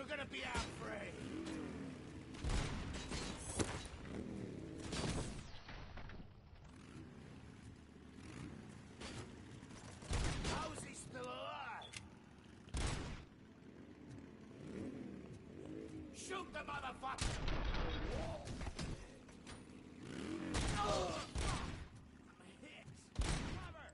You're gonna be out free. How is he still alive? Shoot the motherfucker! Hit! Cover!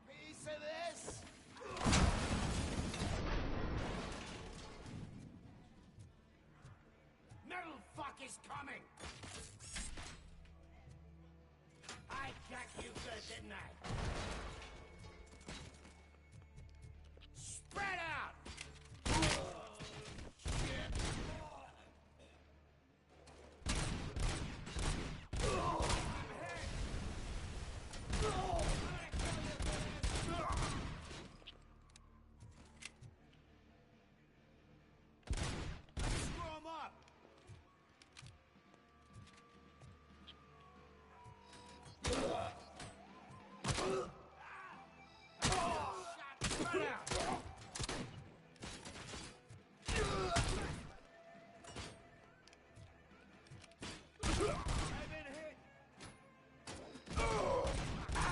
Piece of this? Metal fuck is coming! I got you good, didn't I? Spread out! Oh, shit! Let's screw him up! Shot! Spread out! I've been hit! Hey,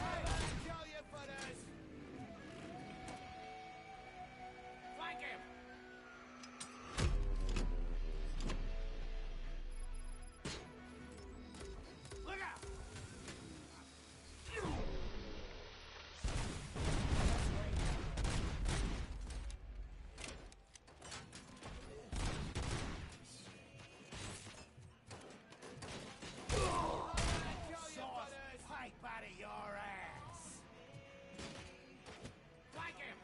I tell you for this! Flank him! Look out! Sauce pipe out of your ass! Flank him!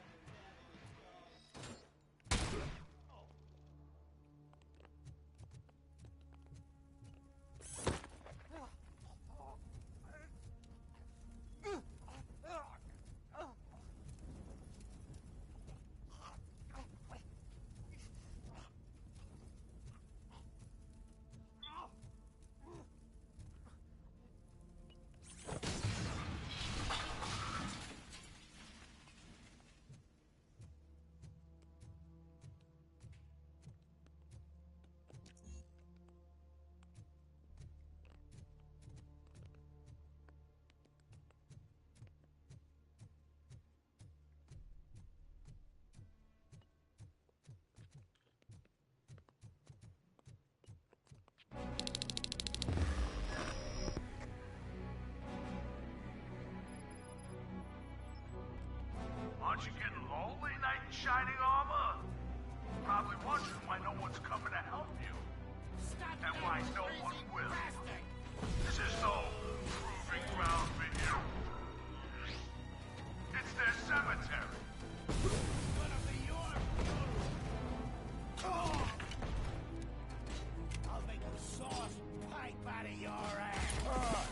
Aren't you getting lonely, knight in shining armor? Probably wondering why no one's coming to help you. Stop And that why no crazy one will. bastard! This is no proving ground for you. It's their cemetery. It's gonna be your funeral! Oh! I'll make a sauce pipe out of your ass!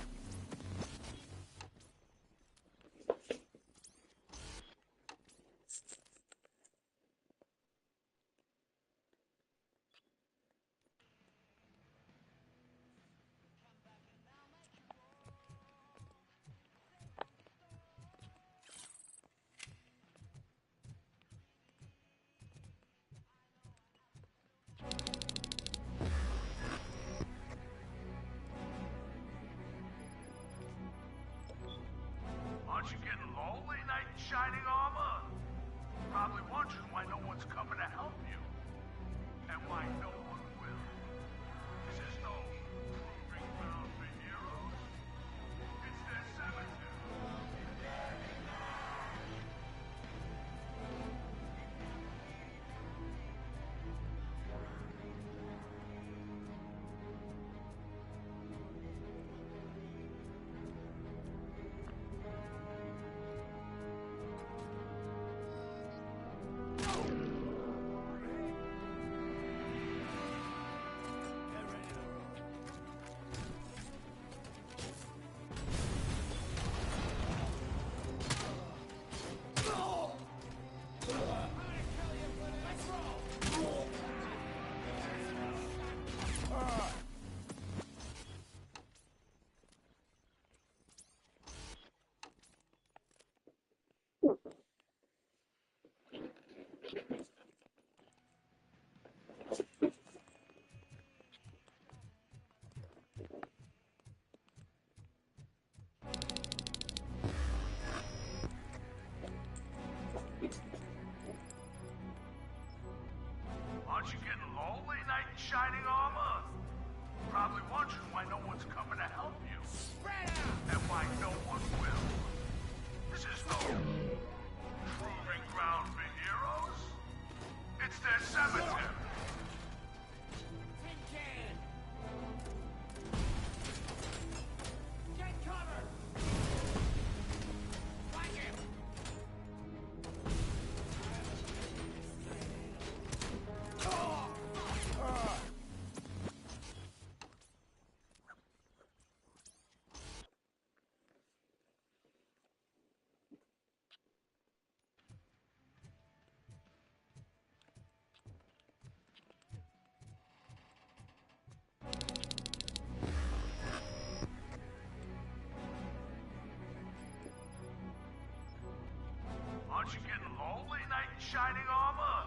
shining armor.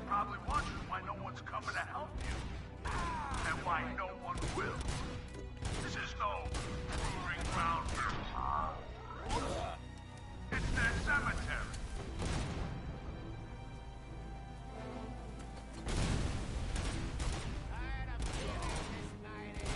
Probably wondering why no one's coming to help you. And why no one will. This is no proving ground here, huh? It's their cemetery. Tired of living this night in.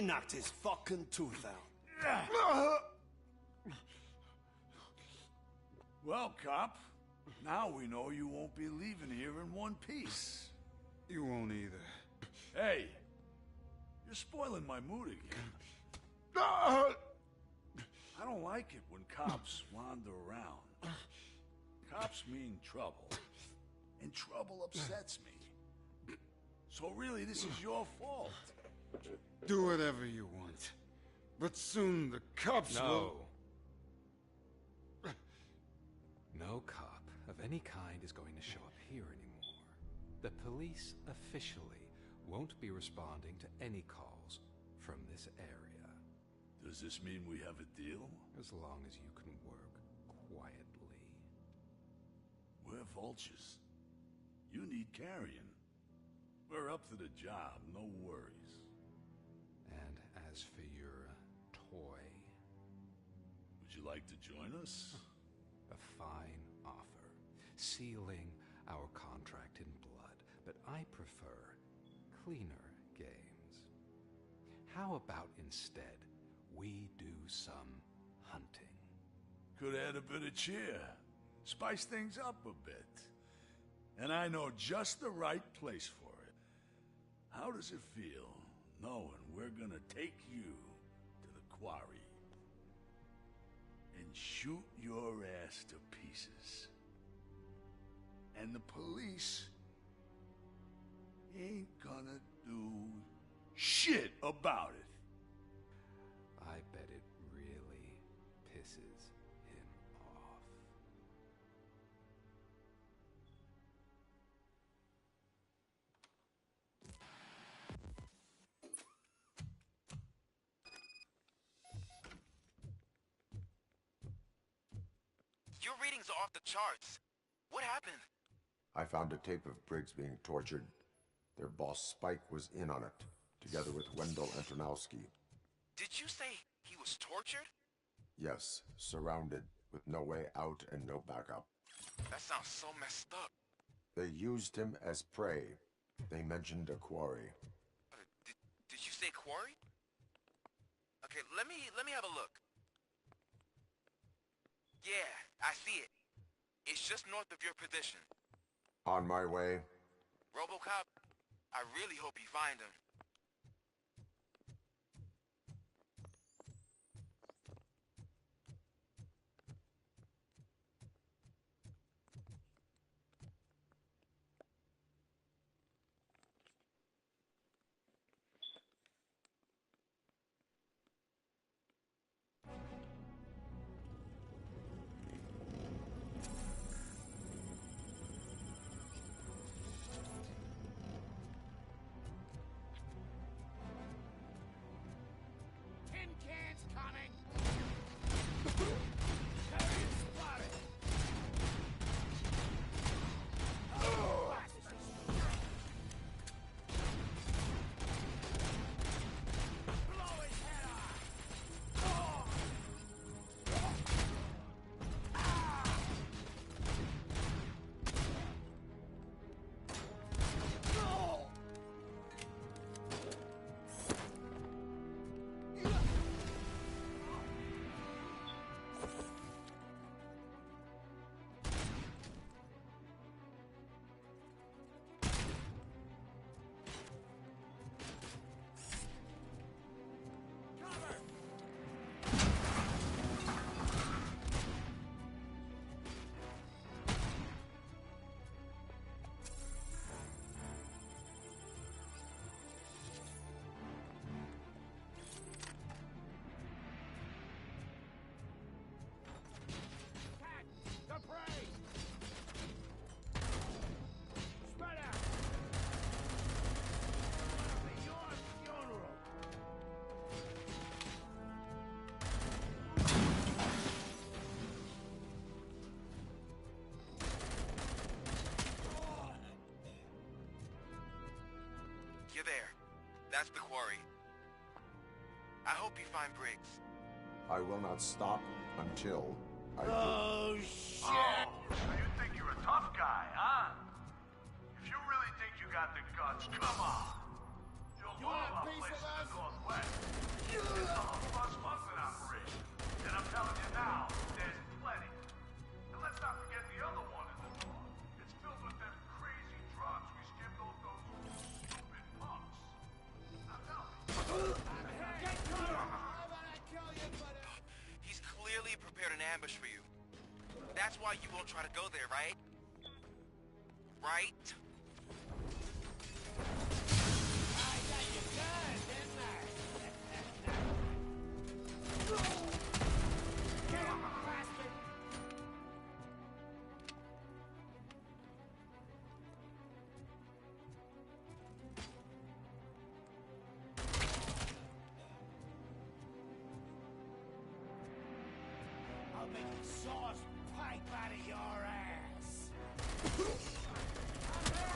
I knocked his fucking tooth out. Well, cop, now we know you won't be leaving here in one piece. You won't either. Hey, you're spoiling my mood again. I don't like it when cops wander around. Cops mean trouble, and trouble upsets me. So really, this is your fault. Do whatever you want. But soon the cops will... No cop of any kind is going to show up here anymore. The police officially won't be responding to any calls from this area. Does this mean we have a deal? As long as you can work quietly. We're vultures. You need carrion. We're up to the job, no worries. And as for your toy... Would you like to join us? A fine offer, sealing our contract in blood, but I prefer cleaner games. How about instead we do some hunting? Could add a bit of cheer, spice things up a bit. And I know just the right place for it. How does it feel knowing we're gonna take you to the quarry and shoot your ass to pieces? And the police ain't gonna do shit about it. I bet it really pisses him off. Your readings are off the charts. What happened? I found a tape of Briggs being tortured. Their boss Spike was in on it, together with Wendell Antonowski. Did you say he was tortured? Yes, surrounded, with no way out and no backup. That sounds so messed up. They used him as prey. They mentioned a quarry. Did you say quarry? Okay, let me have a look. Yeah, I see it. It's just north of your position. On my way. RoboCop, I really hope you find him. Tin cans coming! Carrion spotted! Oh, blow his head off! Oh. The prey! Spread out! Your funeral! You're there. That's the quarry. I hope you find Briggs. I will not stop until I do. Oh, shit! Oh, so you think you're a tough guy, huh? If you really think you got the guts, come on. You're built You all want of a our piece of places in us? the Northwest. It's a whole smuggling operation. And I'm telling you now, there's plenty. And let's not forget the other one in the north. It's filled with them crazy drugs we skipped off those stupid punks. Now tell me. Get covered! How about I kill you, but He's clearly prepared an ambush for you. That's why you won't try to go there, right? Right? I got you good, didn't I? Get him, bastard! I'll make a sauce pipe out of your ass. I'm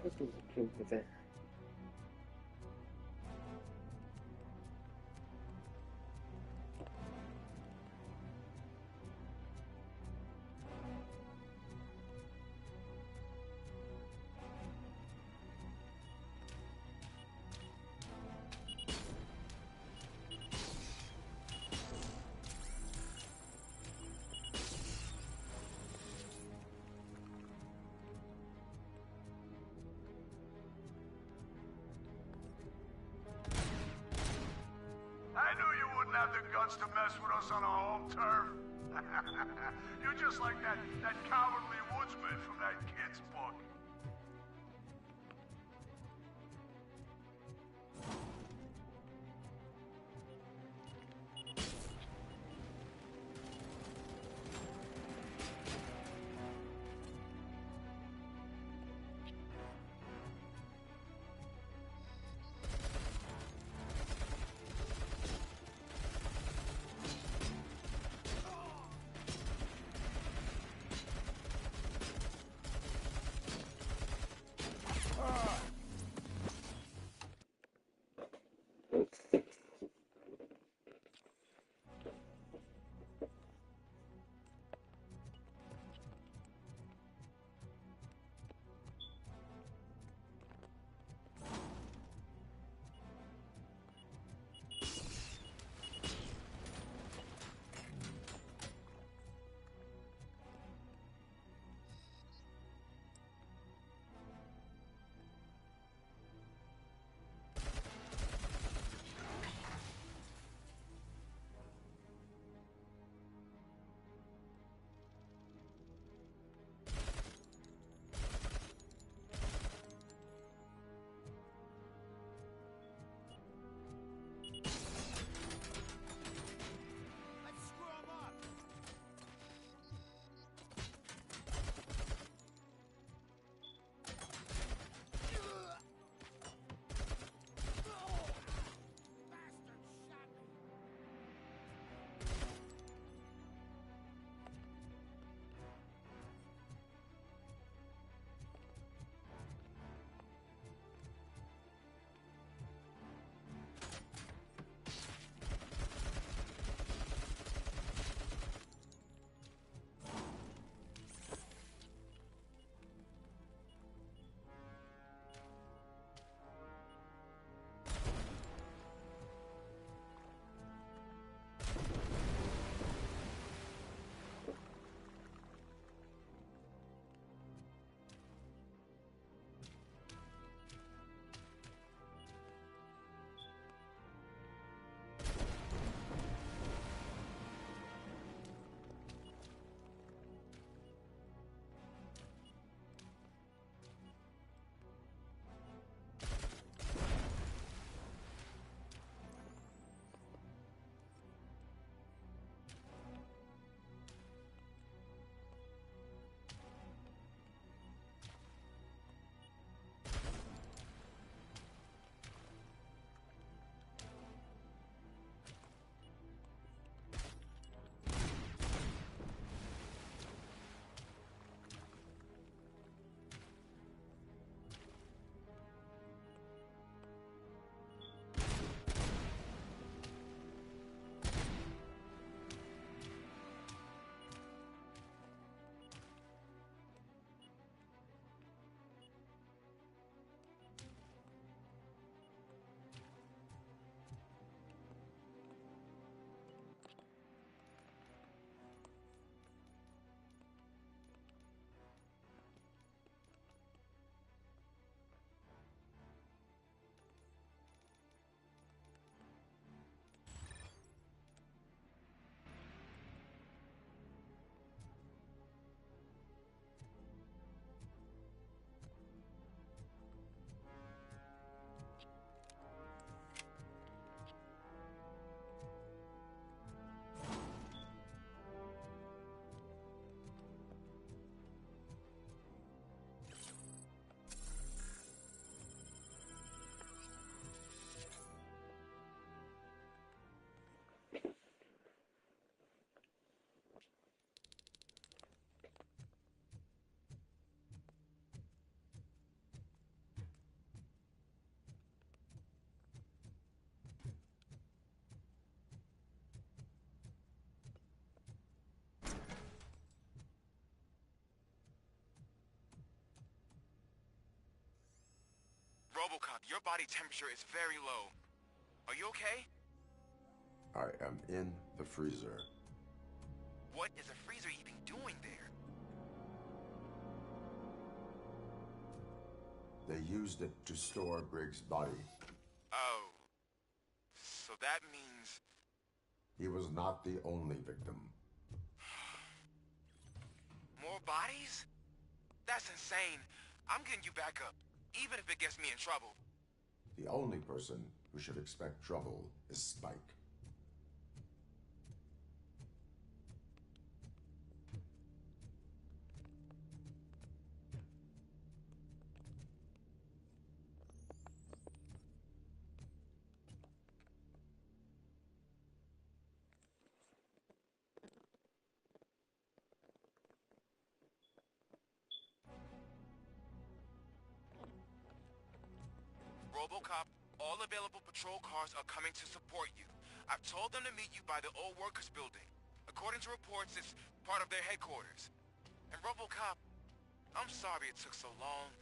This was a joke with it. I knew you wouldn't have the guts to mess with us on our home turf. You're just like that cowardly woodsman from that kid's book. RoboCop, your body temperature is very low. Are you okay? I am in the freezer. What is a freezer even doing there? They used it to store Briggs' body. Oh. So that means... He was not the only victim. More bodies? That's insane. I'm getting you back up, even if it gets me in trouble. The only person who should expect trouble is Spike. RoboCop, all available patrol cars are coming to support you. I've told them to meet you by the old workers building. According to reports, it's part of their headquarters. And RoboCop, I'm sorry it took so long.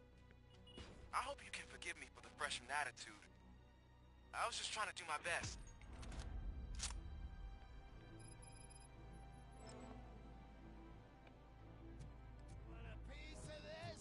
I hope you can forgive me for the freshman attitude. I was just trying to do my best. Want a piece of this?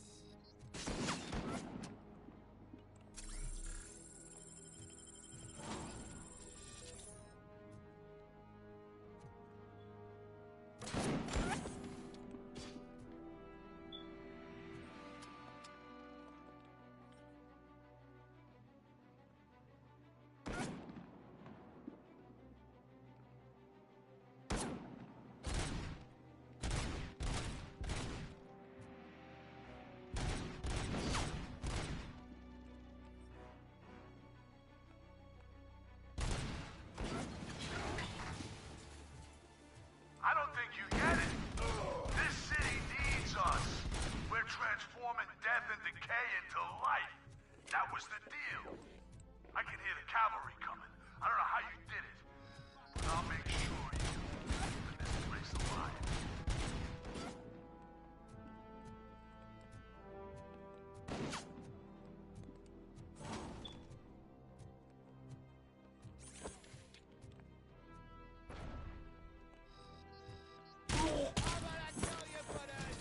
I don't think you get it. This city needs us. We're transforming death and decay into life. That was the deal. I can hear the cavalry coming. I don't know how you did it, but I'll make sure you keep this place alive. How about I tell you, butters?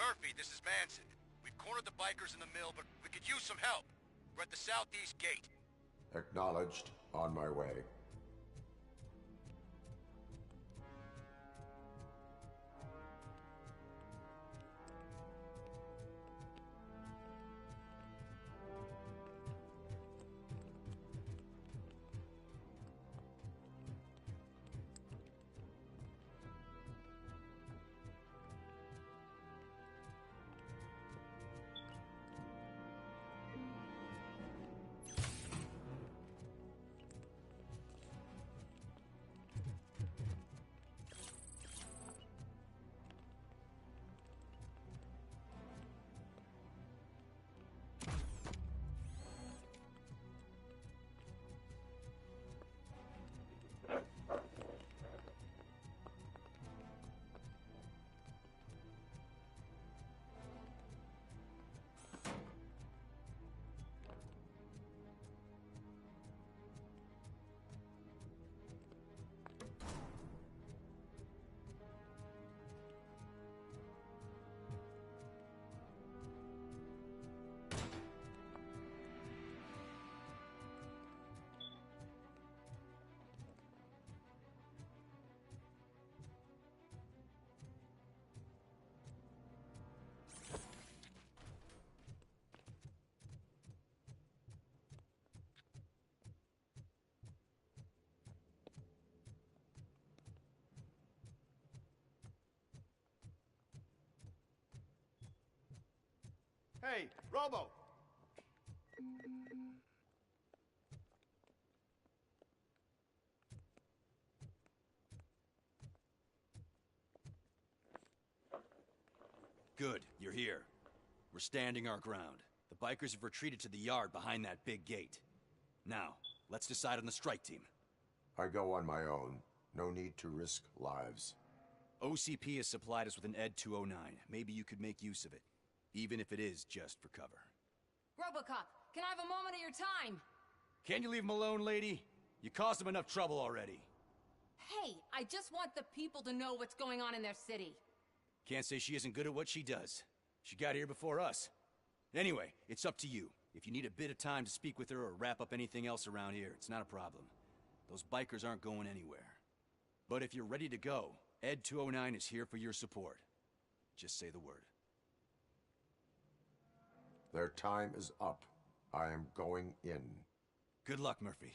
Murphy, this is Manson. We've cornered the bikers in the mill, but we could use some help. We're at the southeast gate. Acknowledged. On my way. Hey, Robo! Good, you're here. We're standing our ground. The bikers have retreated to the yard behind that big gate. Now, let's decide on the strike team. I go on my own. No need to risk lives. OCP has supplied us with an ED 209. Maybe you could make use of it. Even if it is just for cover. RoboCop, can I have a moment of your time? Can you leave him alone, lady? You caused him enough trouble already. Hey, I just want the people to know what's going on in their city. Can't say she isn't good at what she does. She got here before us. Anyway, it's up to you. If you need a bit of time to speak with her or wrap up anything else around here, it's not a problem. Those bikers aren't going anywhere. But if you're ready to go, ED 209 is here for your support. Just say the word. Their time is up. I am going in. Good luck, Murphy.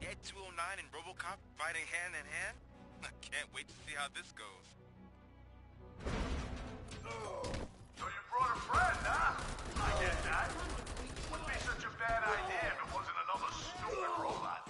Ed 209 and RoboCop fighting hand in hand? I can't wait to see how this goes. So you brought a friend, huh? I get that. Wouldn't be such a bad idea if it wasn't another stupid robot.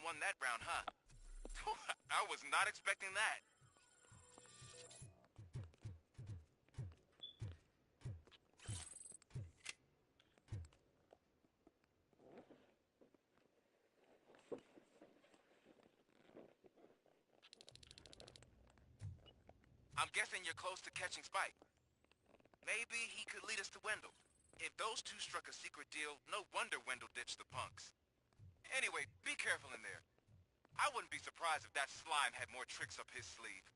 won that round, huh? I was not expecting that. I'm guessing you're close to catching Spike. Maybe he could lead us to Wendell. If those two struck a secret deal, no wonder Wendell ditched the punks. Anyway, be careful in there. I wouldn't be surprised if that slime had more tricks up his sleeve.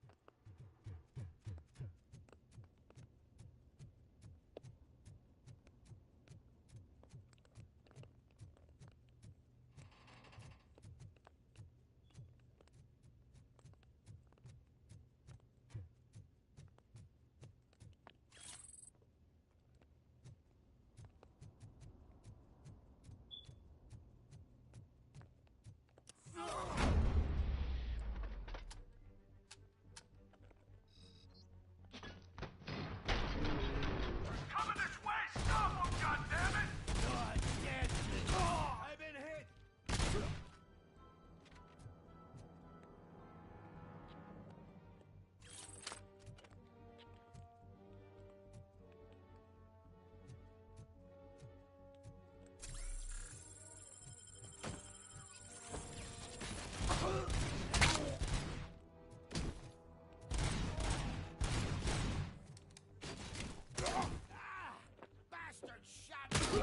Coming this way! Stop him, goddammit! God damn it! Oh, I've been hit! Bastard shot me!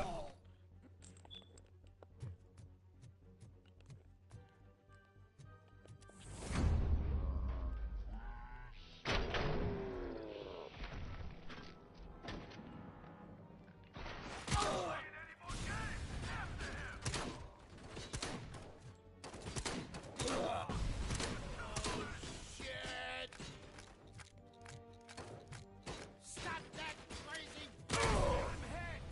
Shit! Stop that crazy! I'm hit!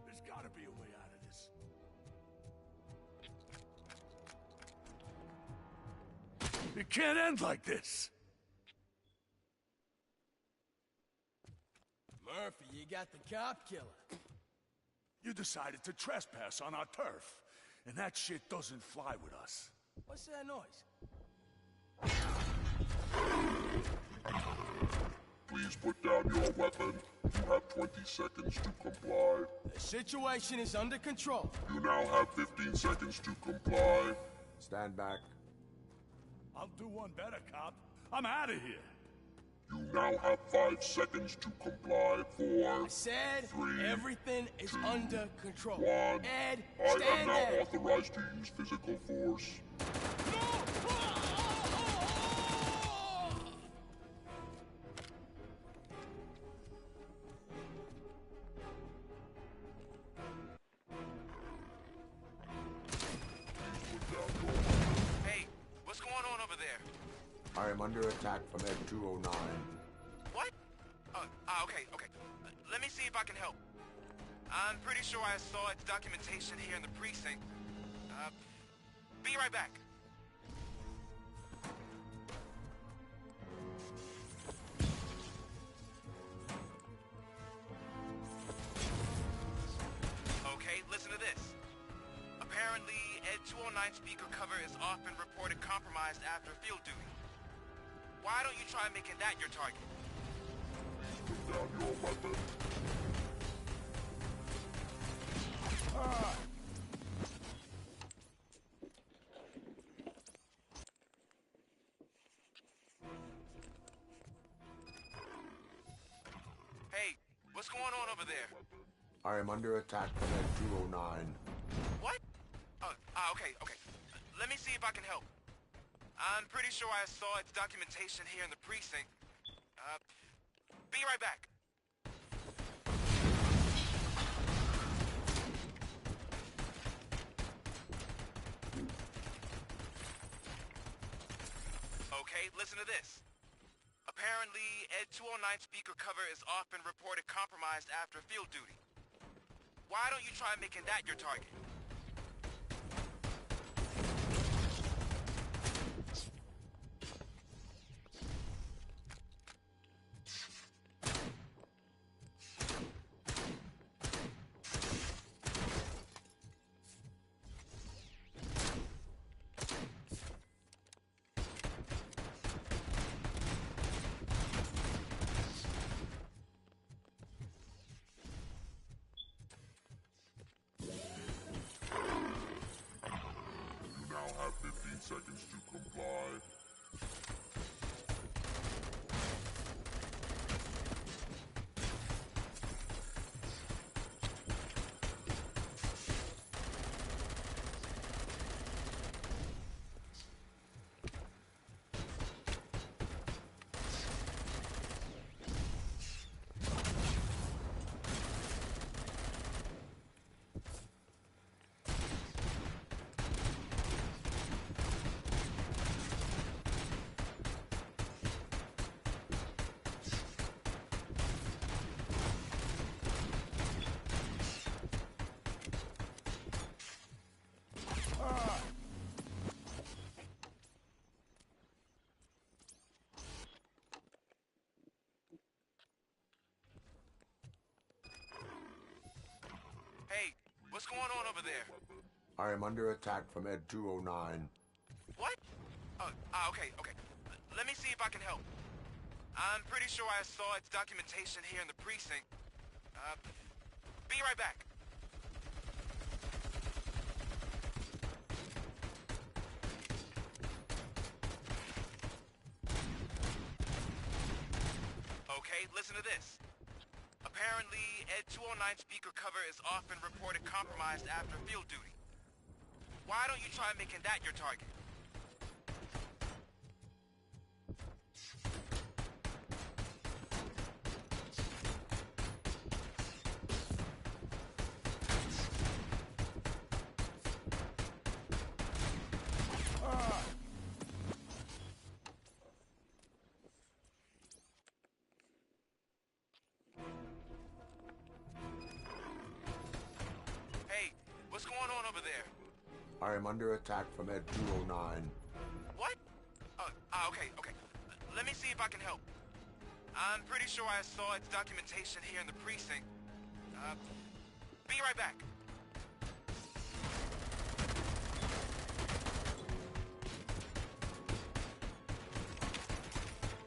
There's gotta be a way out of this. It can't end like this. Murphy, you got the cop killer. You decided to trespass on our turf, and that shit doesn't fly with us. What's that noise? Please put down your weapon. You have 20 seconds to comply. The situation is under control. You now have 15 seconds to comply. Stand back. I'll do one better, cop. I'm out of here. You now have 5 seconds to comply. 4, I said 3, everything is 2, under control. 1. Ed, I am stand now there. authorized to use physical force. Hey, what's going on over there? I am under attack from Ed 209. What? Okay. Let me see if I can help. I'm pretty sure I saw its documentation here in the precinct. Be right back. Okay, listen to this. Apparently, Ed 209 speaker cover is often reported compromised after field duty. Why don't you try making that your target? Put down your weapon. Hey, what's going on over there? I am under attack from Ed 209. What? Okay. Let me see if I can help. I'm pretty sure I saw its documentation here in the precinct. Be right back. Okay, listen to this. Apparently, Ed 209 speaker cover is often reported compromised after field duty. Why don't you try making that your target? You now have 15 seconds to comply. Hey, what's going on over there? I am under attack from Ed 209. What? Okay. Let me see if I can help. I'm pretty sure I saw its documentation here in the precinct. Be right back. Okay, listen to this. Apparently, Ed 209 speaker cover is often reported compromised after field duty. Why don't you try making that your target? Hey, what's going on over there? I am under attack from Ed 209. What? Okay. Let me see if I can help. I'm pretty sure I saw its documentation here in the precinct. Be right back.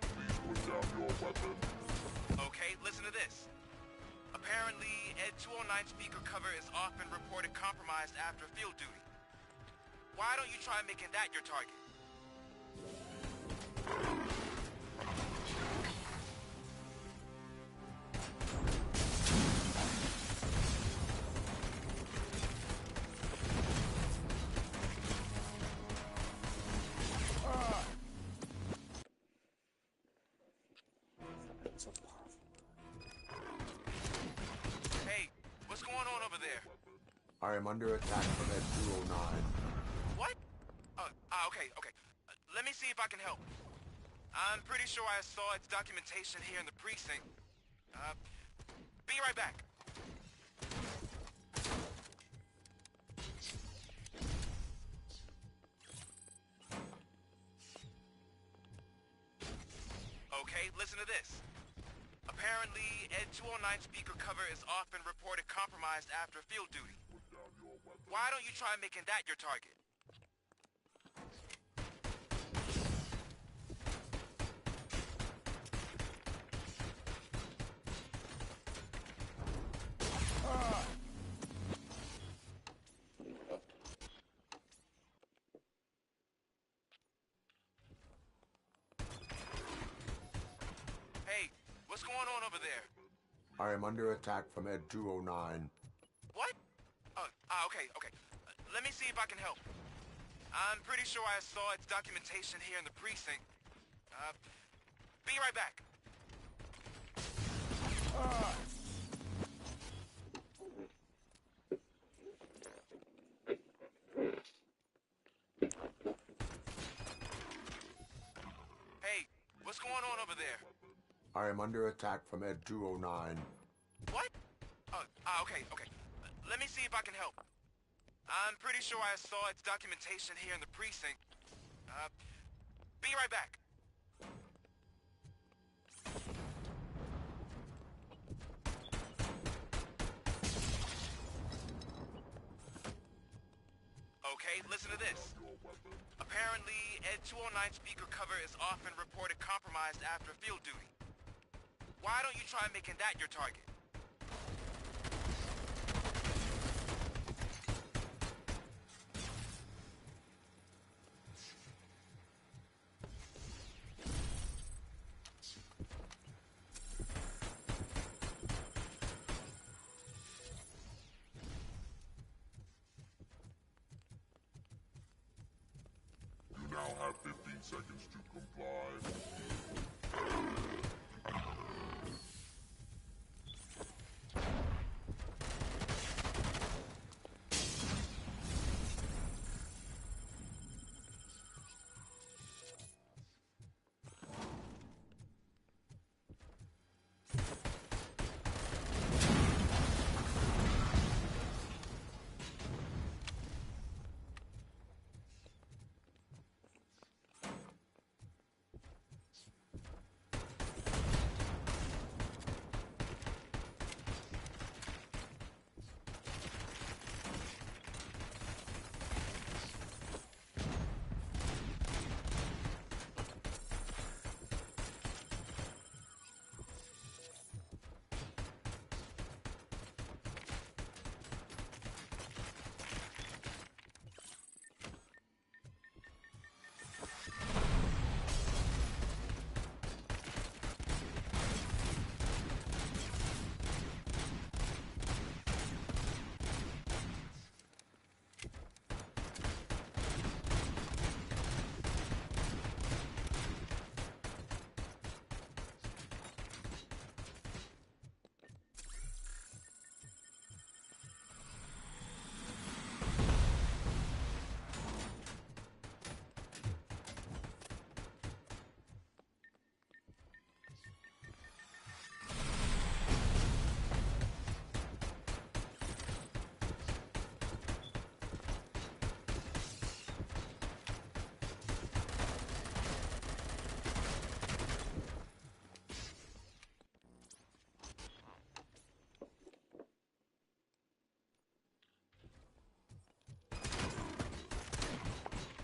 Please put down your weapon. Okay, listen to this. Apparently, Ed 209 speaker cover is often reported compromised after field duty. Why don't you try making that your target? Hey, what's going on over there? I am under attack from Ed 209. What? Okay. Let me see if I can help. I'm pretty sure I saw its documentation here in the precinct. Be right back. Okay, listen to this. Apparently, Ed 209 speaker cover is often reported compromised after field duty. Why don't you try making that your target? Hey, what's going on over there? I am under attack from Ed 209. What? Okay. Let me see if I can help. I'm pretty sure I saw its documentation here in the precinct. Be right back. what's going on over there? I am under attack from Ed 209. What? Okay. Let me see if I can help. I'm pretty sure I saw its documentation here in the precinct. Be right back. Okay, listen to this. Apparently, Ed 209 speaker cover is often reported compromised after field duty. Why don't you try making that your target? You now have 15 seconds to comply.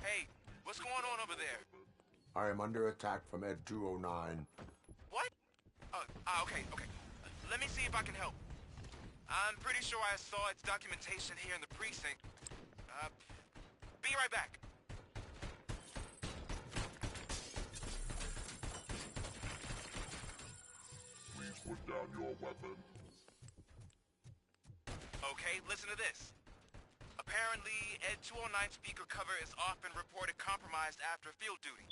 Hey, what's going on over there? I am under attack from Ed 209. What? Okay. Let me see if I can help. I'm pretty sure I saw its documentation here in the precinct. Be right back. Please put down your weapon. Okay, listen to this. Apparently, Ed 209 speaker cover is often reported compromised after field duty.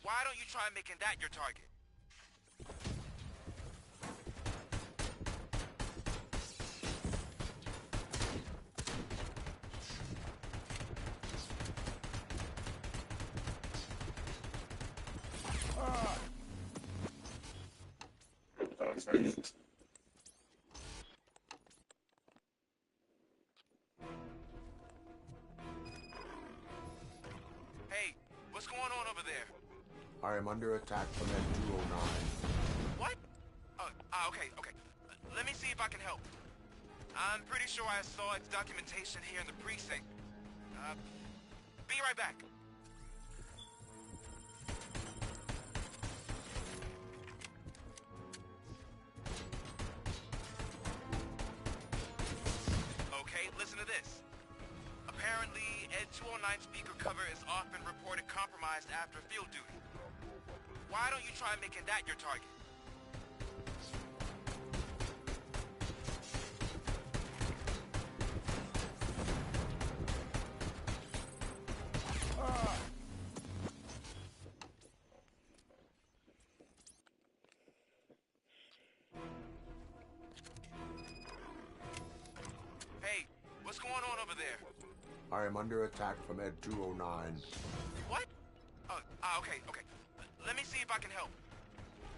Why don't you try making that your target? Hey, what's going on over there? I am under attack from Ed 209. What? Okay. Let me see if I can help. I'm pretty sure I saw its documentation here in the precinct. Be right back. Okay, listen to this. Apparently, Ed 209 speaker cover is often reported compromised after field duty. Why don't you try making that your target? Hey, what's going on over there? I am under attack from Ed 209. What? Okay. let me see if I can help.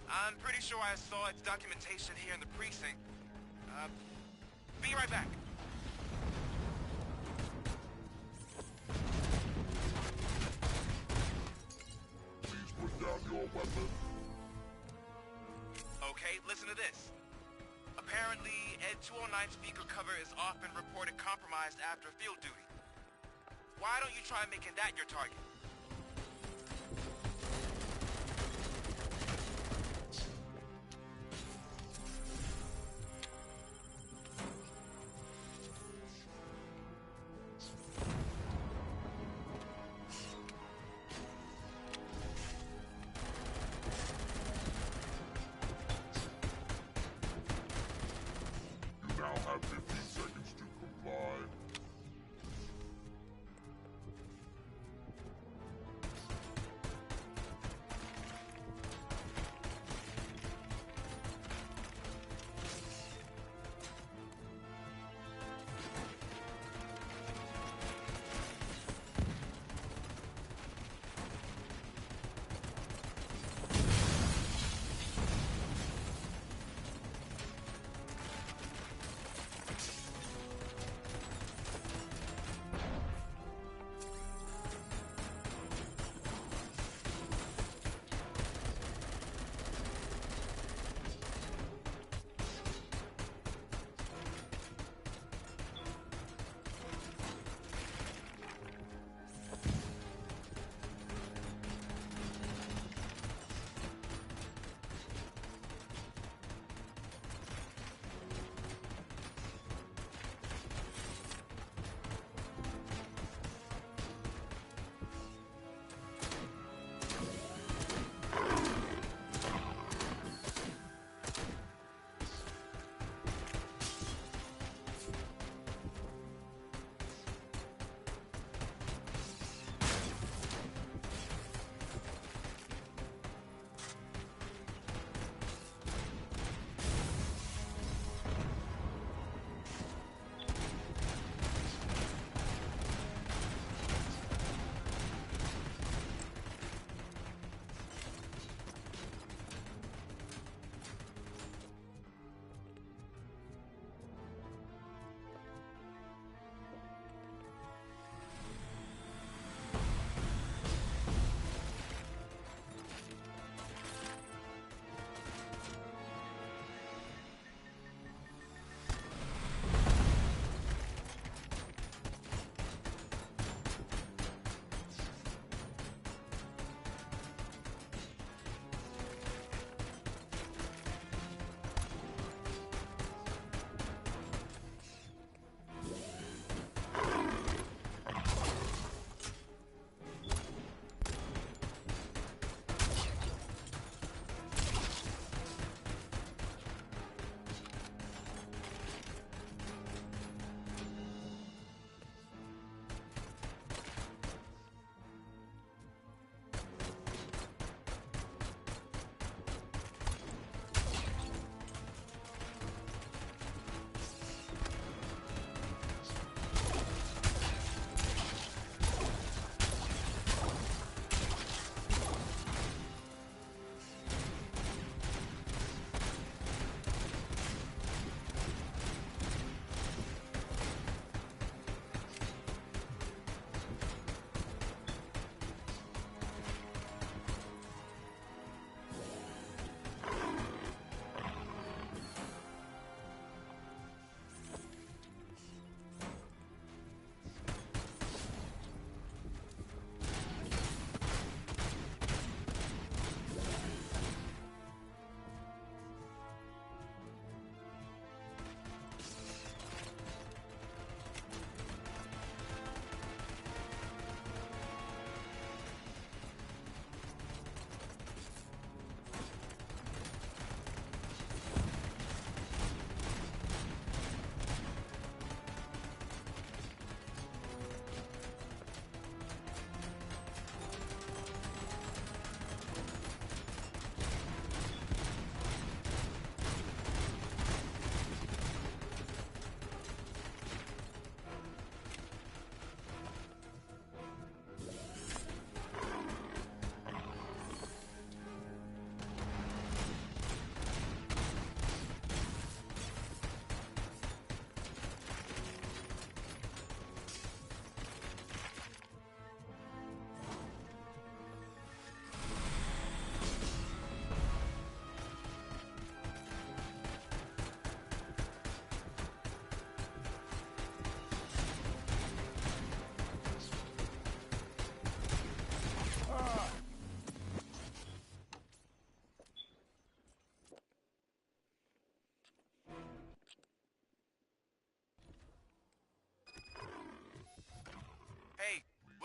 I'm pretty sure I saw its documentation here in the precinct. Be right back. Please put down your weapon. Okay, listen to this. Apparently, Ed 209's speaker cover is often reported compromised after field duty. Why don't you try making that your target? You now have 15 seconds to comply.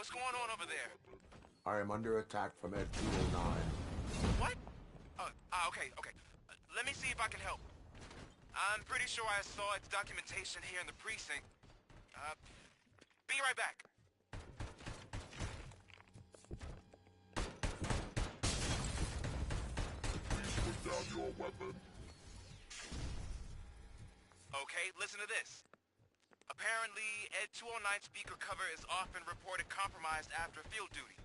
what's going on over there? I am under attack from Ed 209. What? Okay. Let me see if I can help. I'm pretty sure I saw its documentation here in the precinct. Be right back. Please put down your weapon. Okay, listen to this. Apparently, Ed 209 speaker cover is often reported compromised after field duty.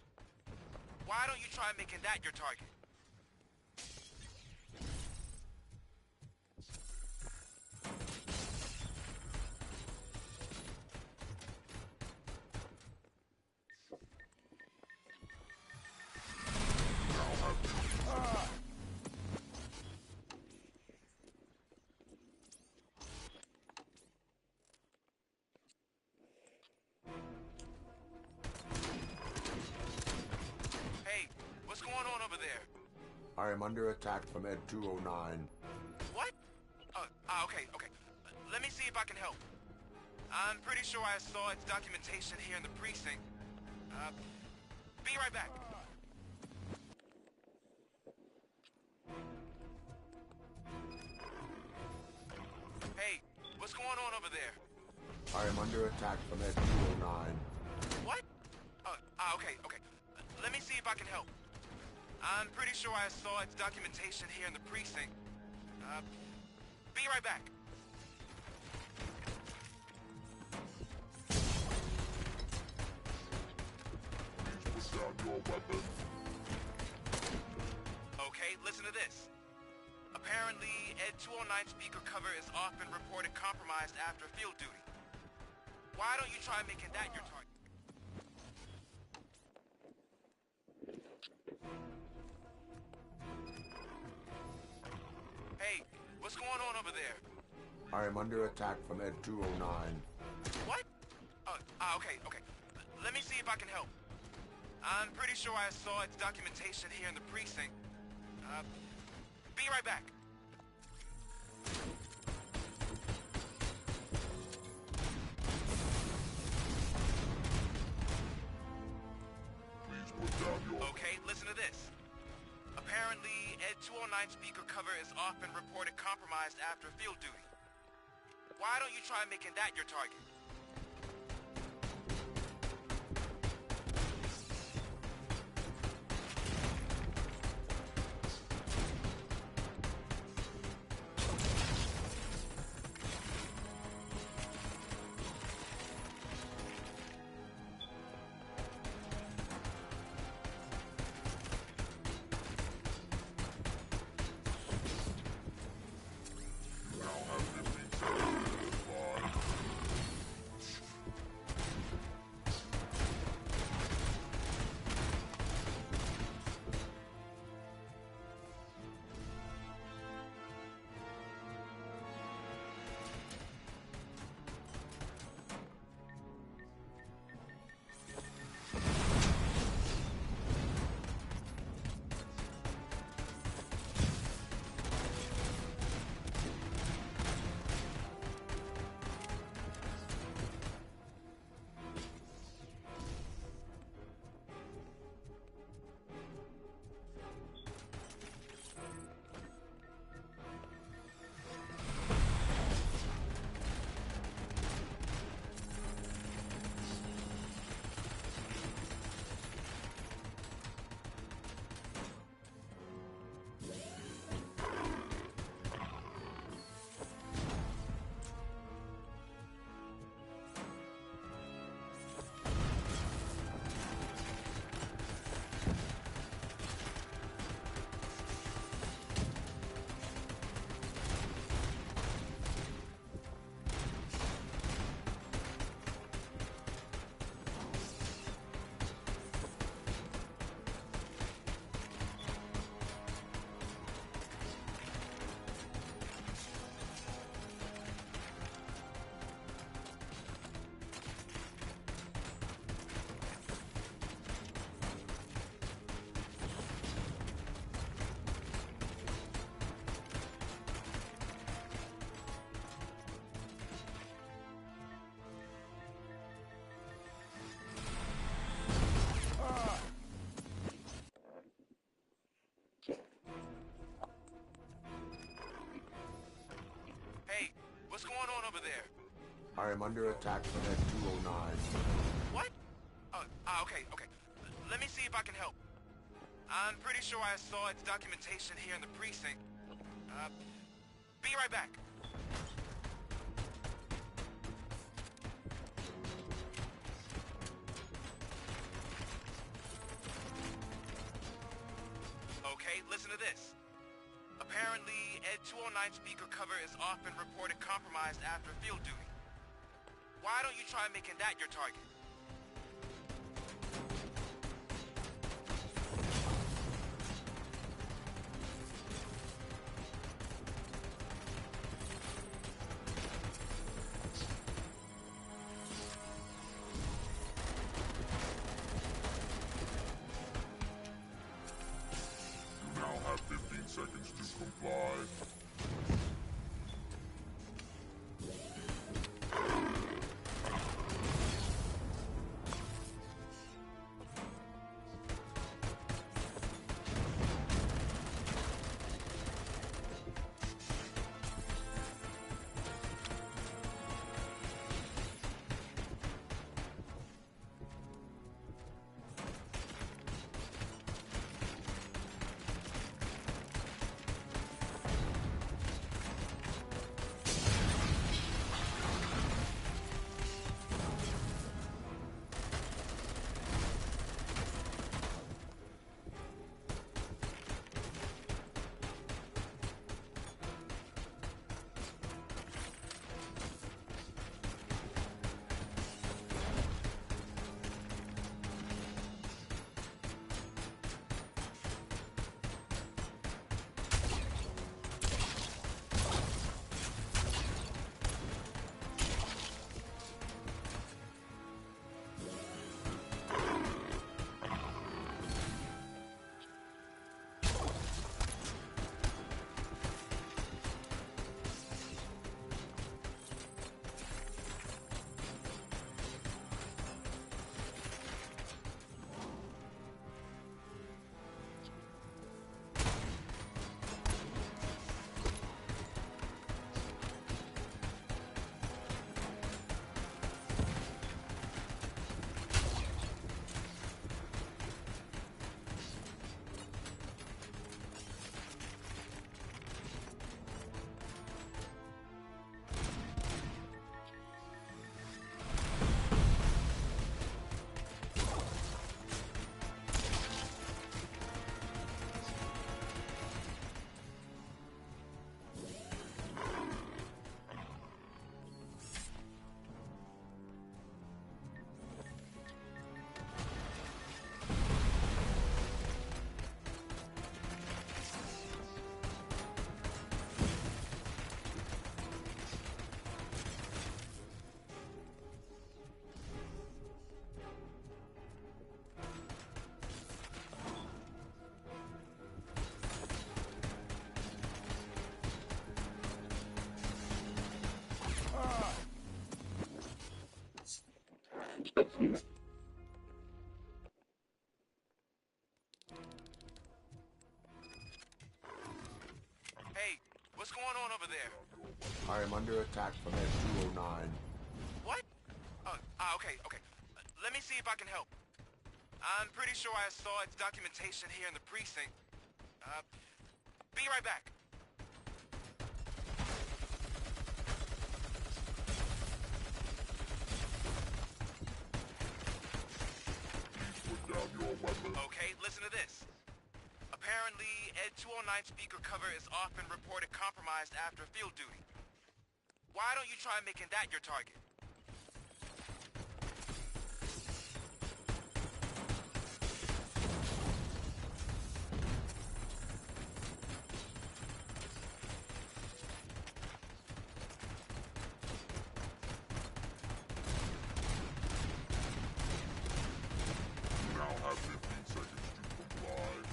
Why don't you try making that your target? Hey, what's going on over there? I am under attack from Ed 209. What? Okay. Let me see if I can help. I'm pretty sure I saw its documentation here in the precinct. Be right back. Hey, what's going on over there? I am under attack from Ed 209. What? Okay. Let me see if I can help. I'm pretty sure I saw its documentation here in the precinct. Be right back. Please put down your weapon. Okay, listen to this. Apparently, Ed 209 speaker cover is often reported compromised after field duty. Why don't you try making that your target? Hey, what's going on over there? I am under attack from Ed 209. What? Okay. Let me see if I can help. I'm pretty sure I saw its documentation here in the precinct. Be right back. Please put down your... Okay, listen to this. Apparently, Ed 209 speaker cover is often reported compromised after field duty. Why don't you try making that your target? I am under attack from Ed 209. What? Okay. Let me see if I can help. I'm pretty sure I saw its documentation here in the precinct. Be right back. Okay, listen to this. Apparently, Ed 209 speaker cover is often reported compromised after field duty. Why don't you try making that your target? You now have 15 seconds to comply. Hey, what's going on over there? I am under attack from Ed 209. What? Okay. Let me see if I can help. I'm pretty sure I saw its documentation here in the precinct. Be right back. Put down your weapon. Okay, listen to this. Apparently, Ed 209 speaker cover is often reported compromised after field duty. Why don't you try making that your target? You now have 15 seconds to comply.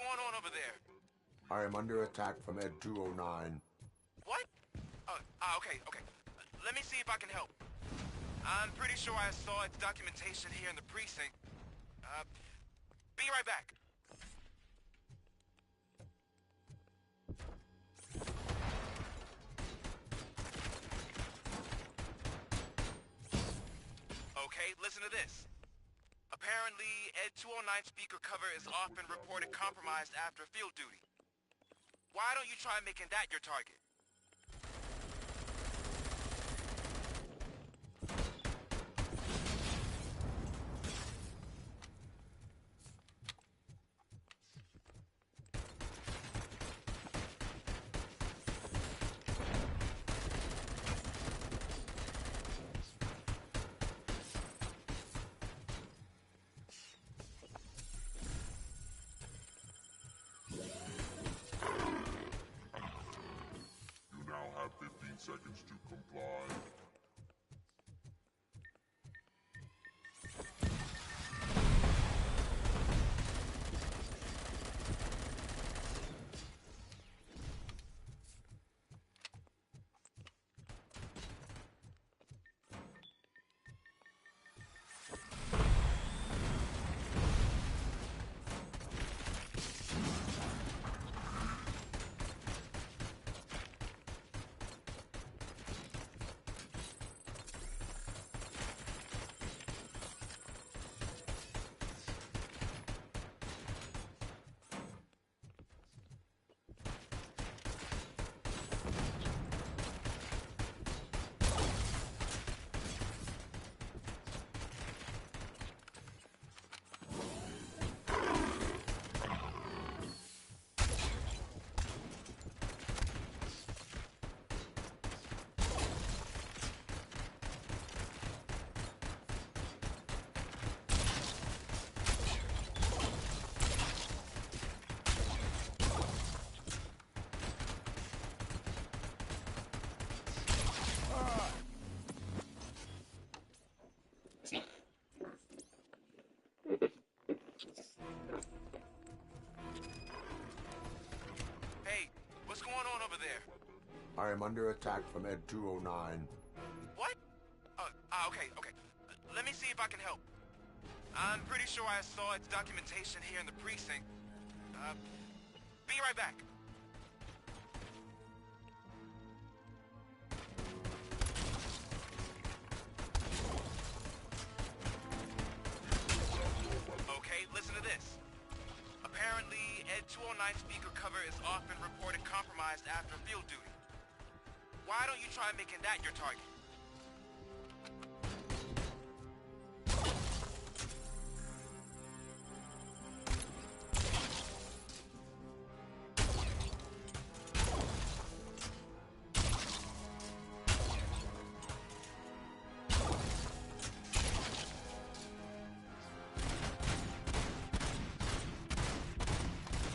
going on over there? I am under attack from Ed 209. What? Okay. Let me see if I can help. I'm pretty sure I saw its documentation here in the precinct. Be right back. Okay, listen to this. Apparently, Ed 209 speaker cover is often reported compromised after field duty. Why don't you try making that your target? You now have 15 seconds to comply. Hey, what's going on over there? I am under attack from Ed 209. What? Okay. Let me see if I can help. I'm pretty sure I saw its documentation here in the precinct. Be right back. Okay, listen to this. Apparently, Ed 209 speaker cover is often reported compromised after field duty. Why don't you try making that your target?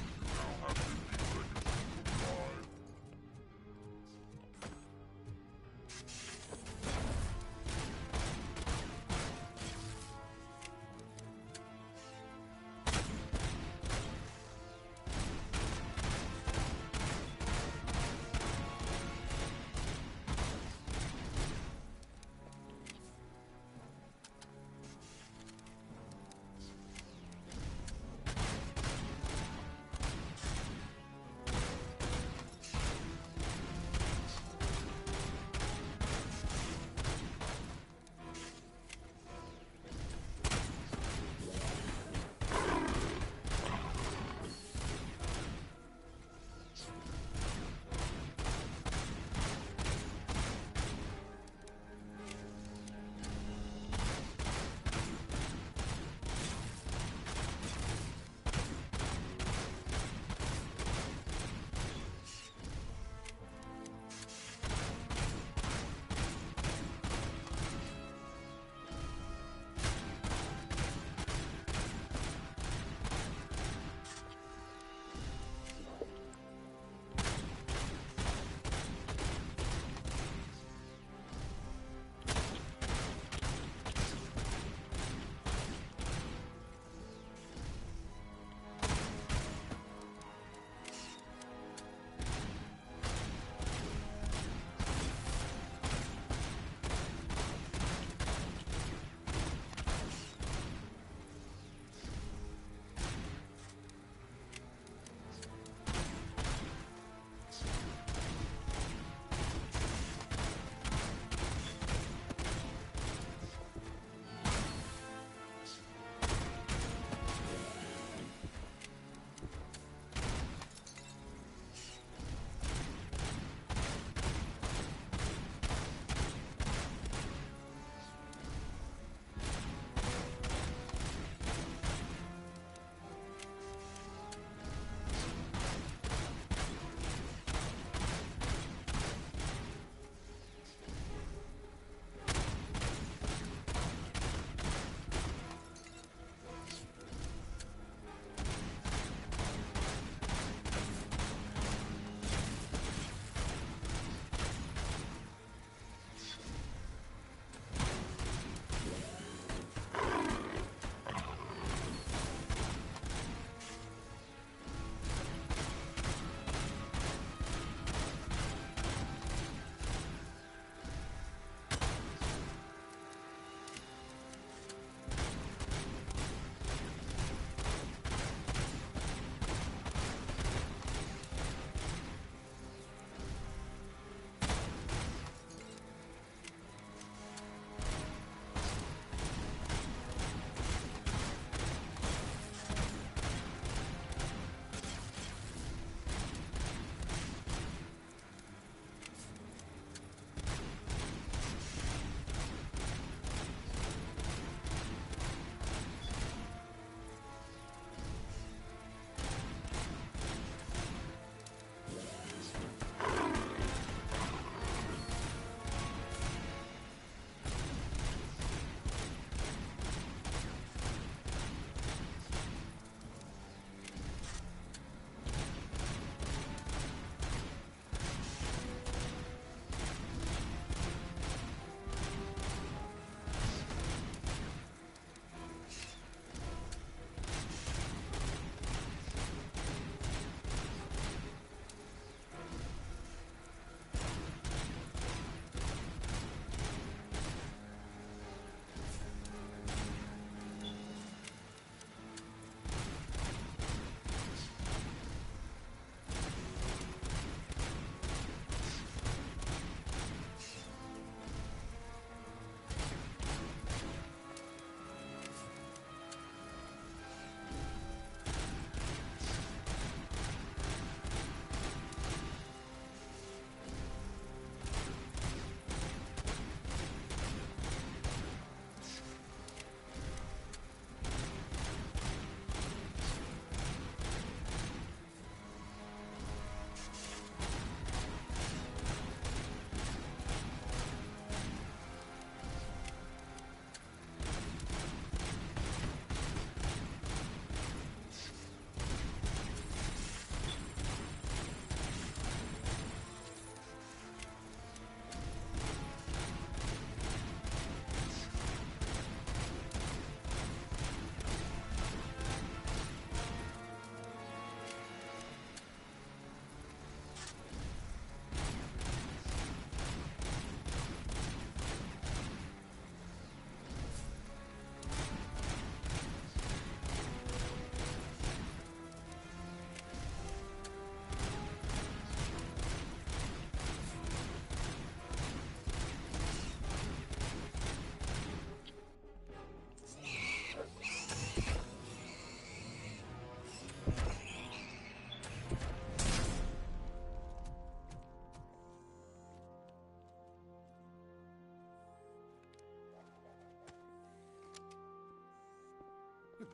You now have 15 seconds to comply.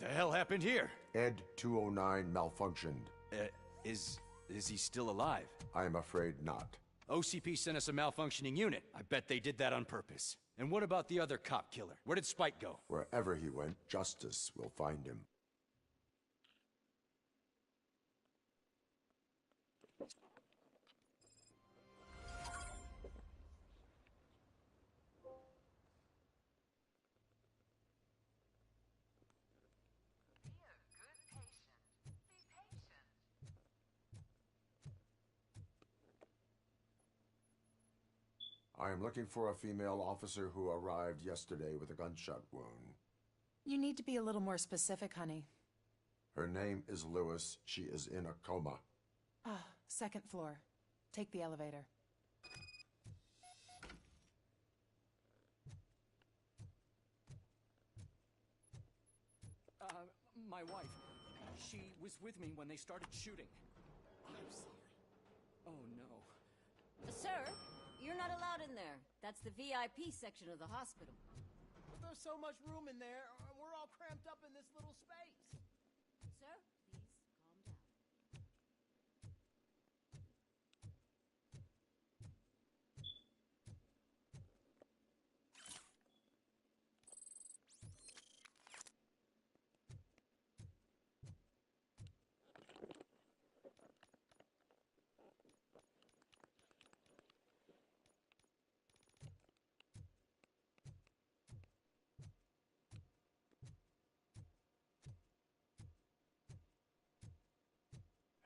the hell happened here? Ed 209 malfunctioned. Is he still alive? I am afraid not. OCP sent us a malfunctioning unit. I bet they did that on purpose. And what about the other cop killer? Where did Spike go? Wherever he went, justice will find him. I am looking for a female officer who arrived yesterday with a gunshot wound. You need to be a little more specific, honey. Her name is Lewis. She is in a coma. Ah, second floor. Take the elevator. My wife. She was with me when they started shooting. I'm sorry. Oh, no. Sir, you're not allowed in there. That's the VIP section of the hospital. There's so much room in there, and we're all cramped up in this little space. Sir, please calm down.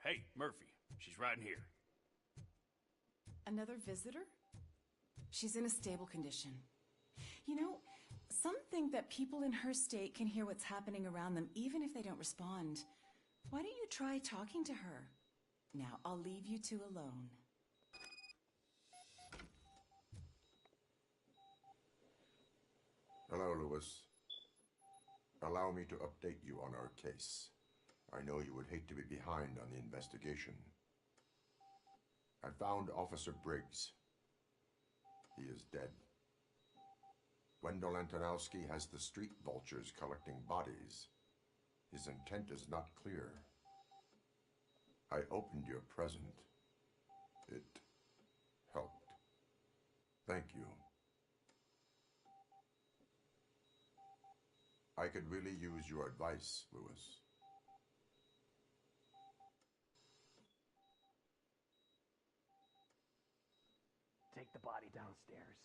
Hey, Murphy. She's right in here. Another visitor? She's in a stable condition. You know, some think that people in her state can hear what's happening around them even if they don't respond. Why don't you try talking to her? Now, I'll leave you two alone. Hello, Lewis. Allow me to update you on our case. I know you would hate to be behind on the investigation. I found Officer Briggs. He is dead. Wendell Antonowski has the street vultures collecting bodies. His intent is not clear. I opened your present. It helped. Thank you. I could really use your advice, Lewis. Take the body downstairs.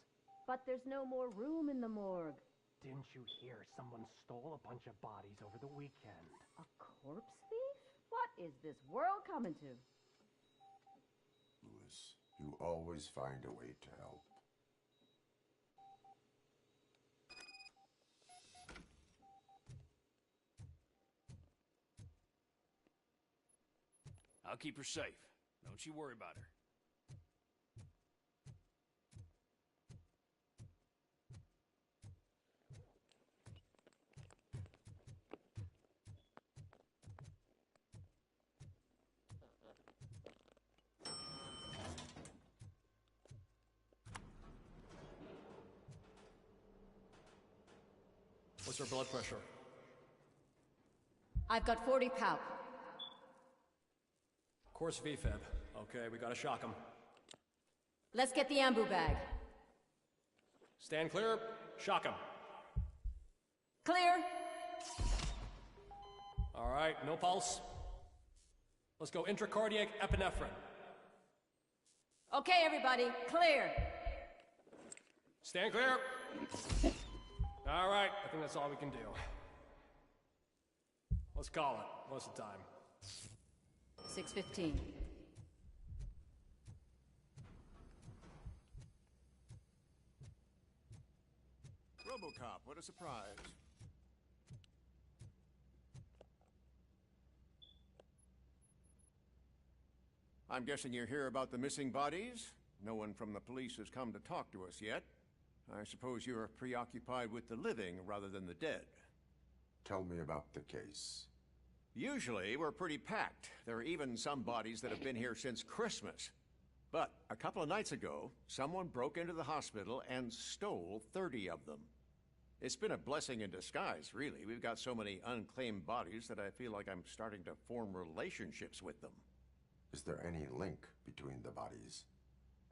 But there's no more room in the morgue. Didn't you hear someone stole a bunch of bodies over the weekend? A corpse thief? What is this world coming to? Lewis, you always find a way to help. I'll keep her safe. Don't you worry about her. What's her blood pressure? I've got 40 pow. Course VFib. Okay, we gotta shock him. Let's get the ambu bag. Stand clear. Shock him. Clear. All right, no pulse. Let's go intracardiac epinephrine. Okay, everybody, clear. Stand clear. All right, I think that's all we can do. Let's call it. What's the time? 6:15. RoboCop, what a surprise. I'm guessing you're here about the missing bodies? No one from the police has come to talk to us yet. I suppose you're preoccupied with the living rather than the dead. Tell me about the case. Usually, we're pretty packed. There are even some bodies that have been here since Christmas. But a couple of nights ago, someone broke into the hospital and stole 30 of them. It's been a blessing in disguise, really. We've got so many unclaimed bodies that I feel like I'm starting to form relationships with them. Is there any link between the bodies?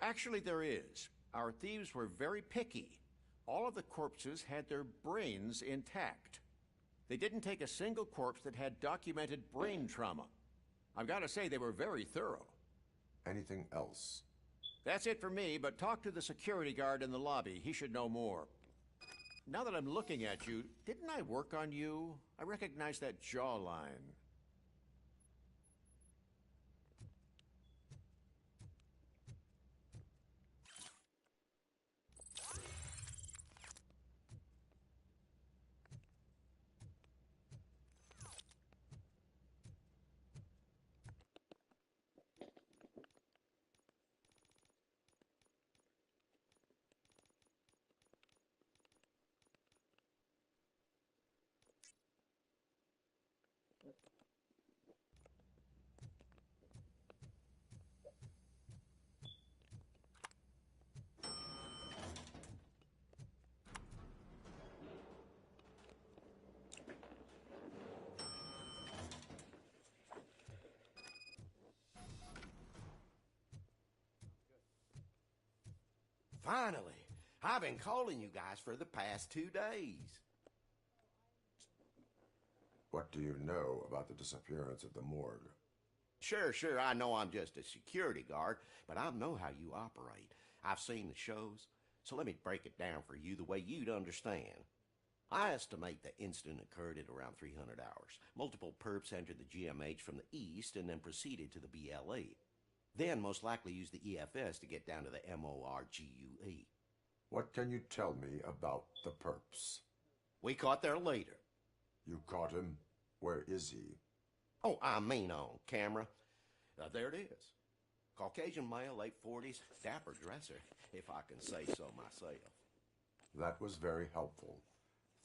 Actually, there is. Our thieves were very picky. All of the corpses had their brains intact. They didn't take a single corpse that had documented brain trauma. I've got to say, they were very thorough. Anything else? That's it for me, but talk to the security guard in the lobby. He should know more. Now that I'm looking at you, didn't I work on you? I recognize that jawline. Finally! I've been calling you guys for the past 2 days. What do you know about the disappearance of the morgue? Sure, I know I'm just a security guard, but I know how you operate. I've seen the shows, so let me break it down for you the way you'd understand. I estimate the incident occurred at around 300 hours. Multiple perps entered the GMH from the east and then proceeded to the BLE. Then most likely used the EFS to get down to the MORGUE. What can you tell me about the perps? We caught their leader. You caught him? Where is he? Oh, I mean on camera. There it is. Caucasian male, late 40s, dapper dresser, if I can say so myself. That was very helpful.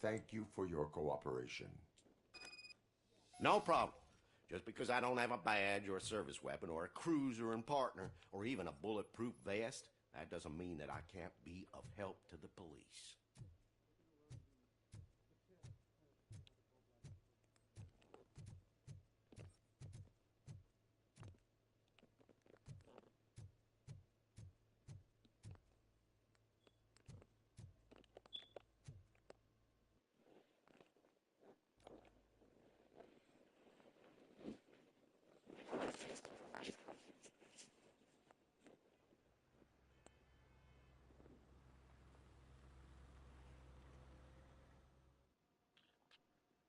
Thank you for your cooperation. No problem. Just because I don't have a badge or a service weapon or a cruiser and partner or even a bulletproof vest, that doesn't mean that I can't be of help to the police.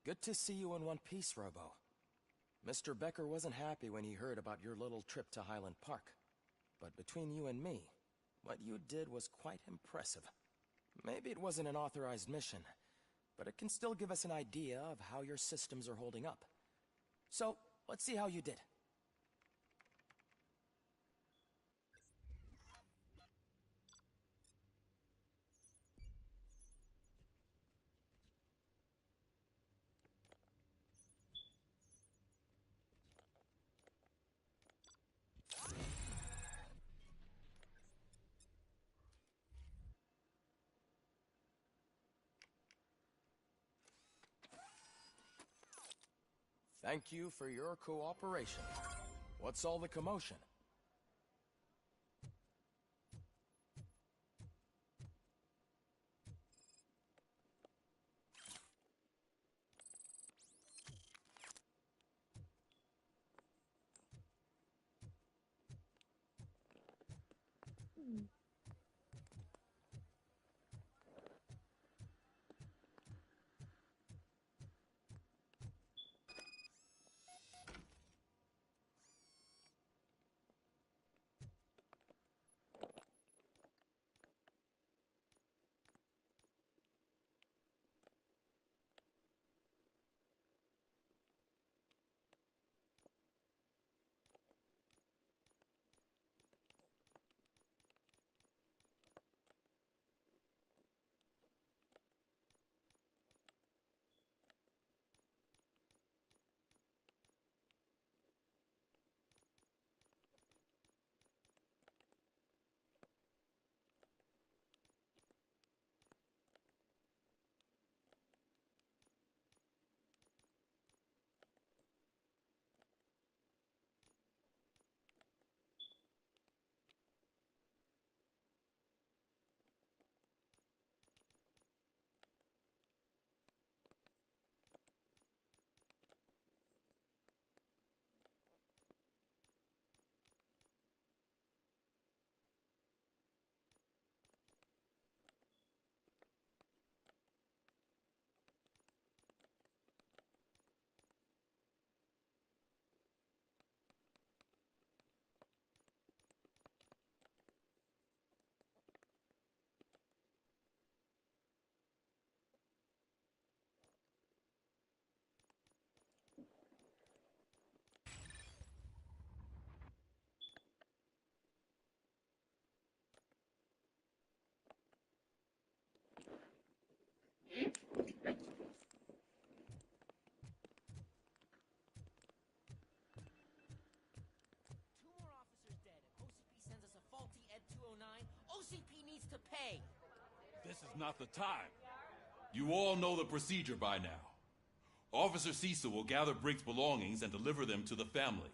Good to see you in one piece, Robo. Mr. Becker wasn't happy when he heard about your little trip to Highland Park. But between you and me, what you did was quite impressive. Maybe it wasn't an authorized mission, but it can still give us an idea of how your systems are holding up. So, let's see how you did. Thank you for your cooperation. What's all the commotion? to pay. This is not the time. You all know the procedure by now. Officer Cecil will gather Briggs' belongings and deliver them to the family.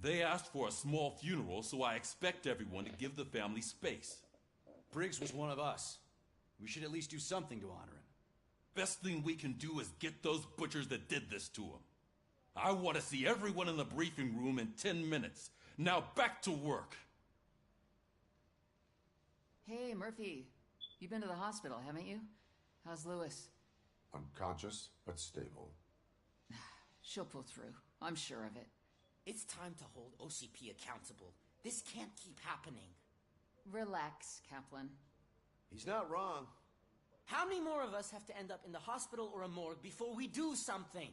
They asked for a small funeral, so I expect everyone to give the family space. Briggs was one of us. We should at least do something to honor him. Best thing we can do is get those butchers that did this to him. I want to see everyone in the briefing room in 10 minutes. Now back to work. Hey, Murphy. You've been to the hospital, haven't you? How's Lewis? Unconscious, but stable. She'll pull through. I'm sure of it. It's time to hold OCP accountable. This can't keep happening. Relax, Kaplan. He's not wrong. How many more of us have to end up in the hospital or a morgue before we do something?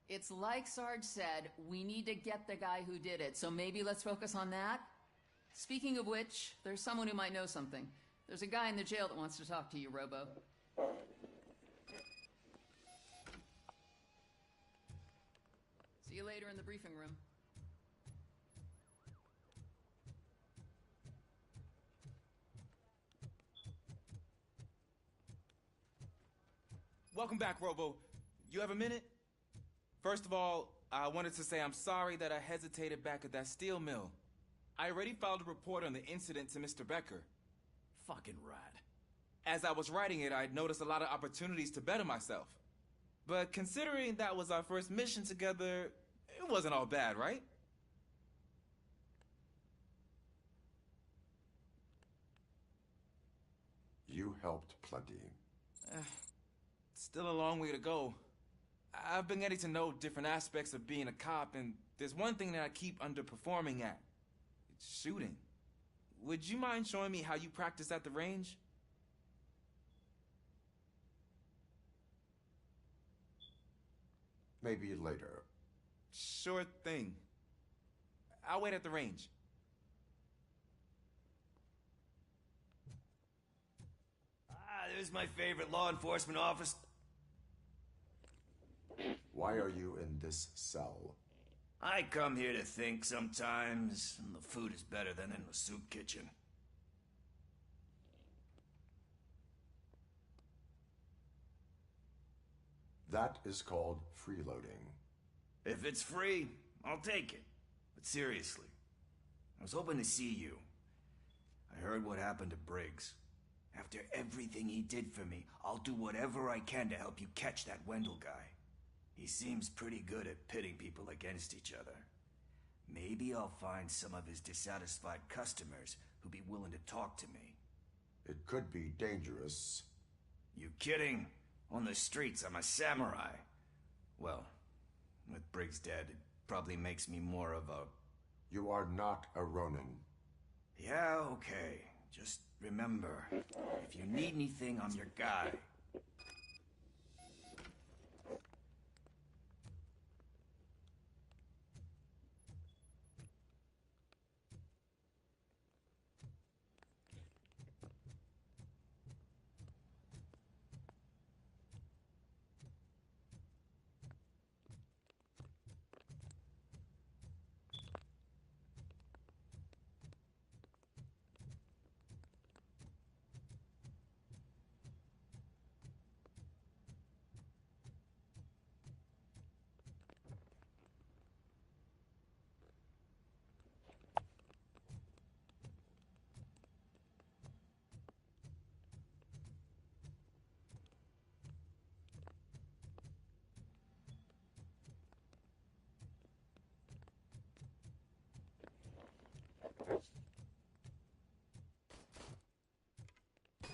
It's like Sarge said, we need to get the guy who did it, so maybe let's focus on that? Speaking of which, there's someone who might know something. There's a guy in the jail that wants to talk to you, Robo. See you later in the briefing room. Welcome back, Robo. You have a minute? First of all, I wanted to say I'm sorry that I hesitated back at that steel mill. I already filed a report on the incident to Mr. Becker. Fucking rad. As I was writing it, I noticed a lot of opportunities to better myself. But considering that was our first mission together, it wasn't all bad, right? You helped plenty. Still a long way to go. I've been getting to know different aspects of being a cop, and there's one thing that I keep underperforming at. It's shooting. Would you mind showing me how you practice at the range? Maybe later. Sure thing. I'll wait at the range. There's my favorite law enforcement office. Why are you in this cell? I come here to think sometimes, and the food is better than in the soup kitchen. That is called freeloading. If it's free, I'll take it. But seriously, I was hoping to see you. I heard what happened to Briggs. After everything he did for me, I'll do whatever I can to help you catch that Wendell guy. He seems pretty good at pitting people against each other. Maybe I'll find some of his dissatisfied customers who'd be willing to talk to me. It could be dangerous. You kidding? On the streets, I'm a samurai. Well, with Briggs dead, it probably makes me more of a... You are not a Ronin. Yeah, okay. Just remember, if you need anything, I'm your guy.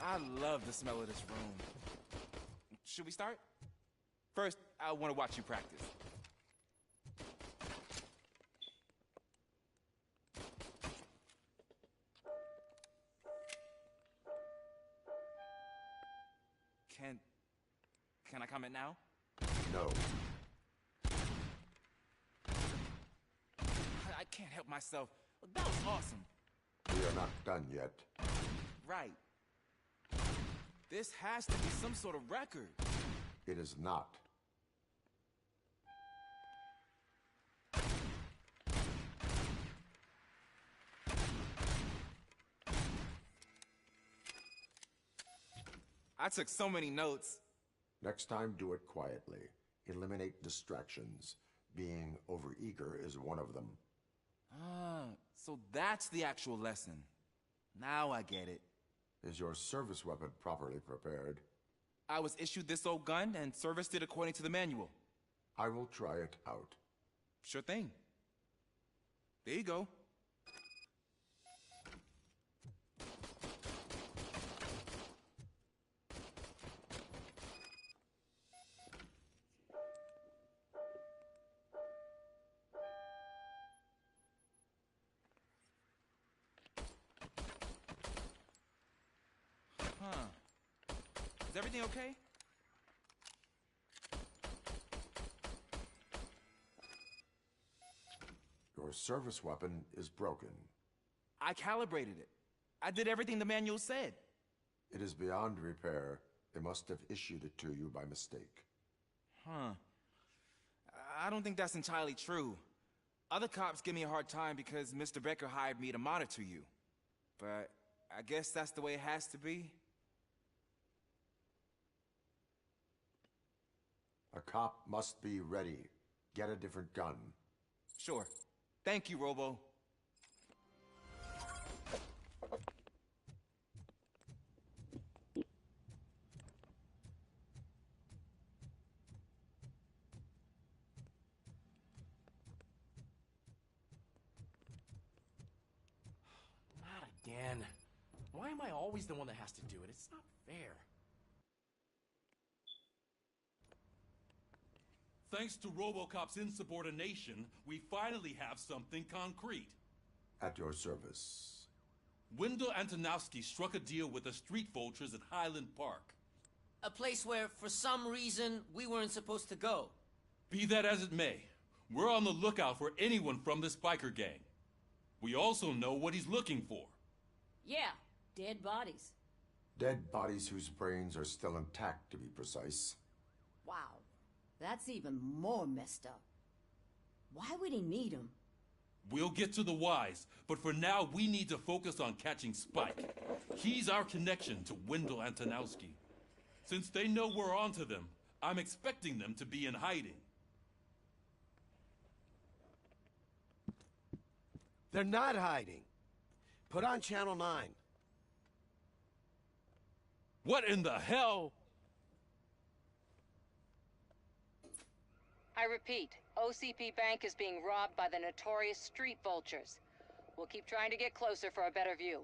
I love the smell of this room. Should we start? First, I want to watch you practice. Can I comment now? No. I can't help myself. That was awesome. We are not done yet. Right. This has to be some sort of record. It is not. I took so many notes. Next time, do it quietly. Eliminate distractions. Being overeager is one of them. Ah, so that's the actual lesson. Now I get it. Is your service weapon properly prepared? I was issued this old gun and serviced it according to the manual. I will try it out. Sure thing. There you go. Huh. Is everything okay? Your service weapon is broken. I calibrated it. I did everything the manual said. It is beyond repair. They must have issued it to you by mistake. Huh. I don't think that's entirely true. Other cops give me a hard time because Mr. Becker hired me to monitor you. But I guess that's the way it has to be. A cop must be ready. Get a different gun. Sure. Thank you, Robo. Not again. Why am I always the one that has to do it? It's not fair. Thanks to RoboCop's insubordination, we finally have something concrete. At your service. Wendell Antonowski struck a deal with the street vultures at Highland Park. A place where, for some reason, we weren't supposed to go. Be that as it may, we're on the lookout for anyone from this biker gang. We also know what he's looking for. Yeah, dead bodies. Dead bodies whose brains are still intact, to be precise. Wow, that's even more messed up. Why would he need them? We'll get to the whys, but for now we need to focus on catching Spike. He's our connection to Wendell Antonowski. Since they know we're onto them, I'm expecting them to be in hiding. They're not hiding. Put on Channel 9. What in the hell? I repeat, OCP Bank is being robbed by the notorious street vultures. We'll keep trying to get closer for a better view.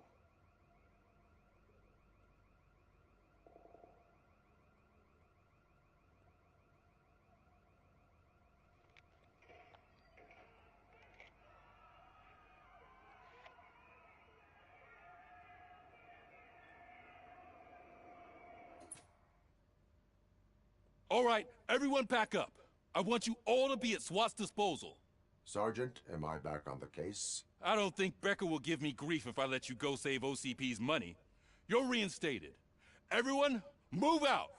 All right, everyone pack up. I want you all to be at SWAT's disposal. Sergeant, am I back on the case? I don't think Becker will give me grief if I let you go save OCP's money. You're reinstated. Everyone, move out!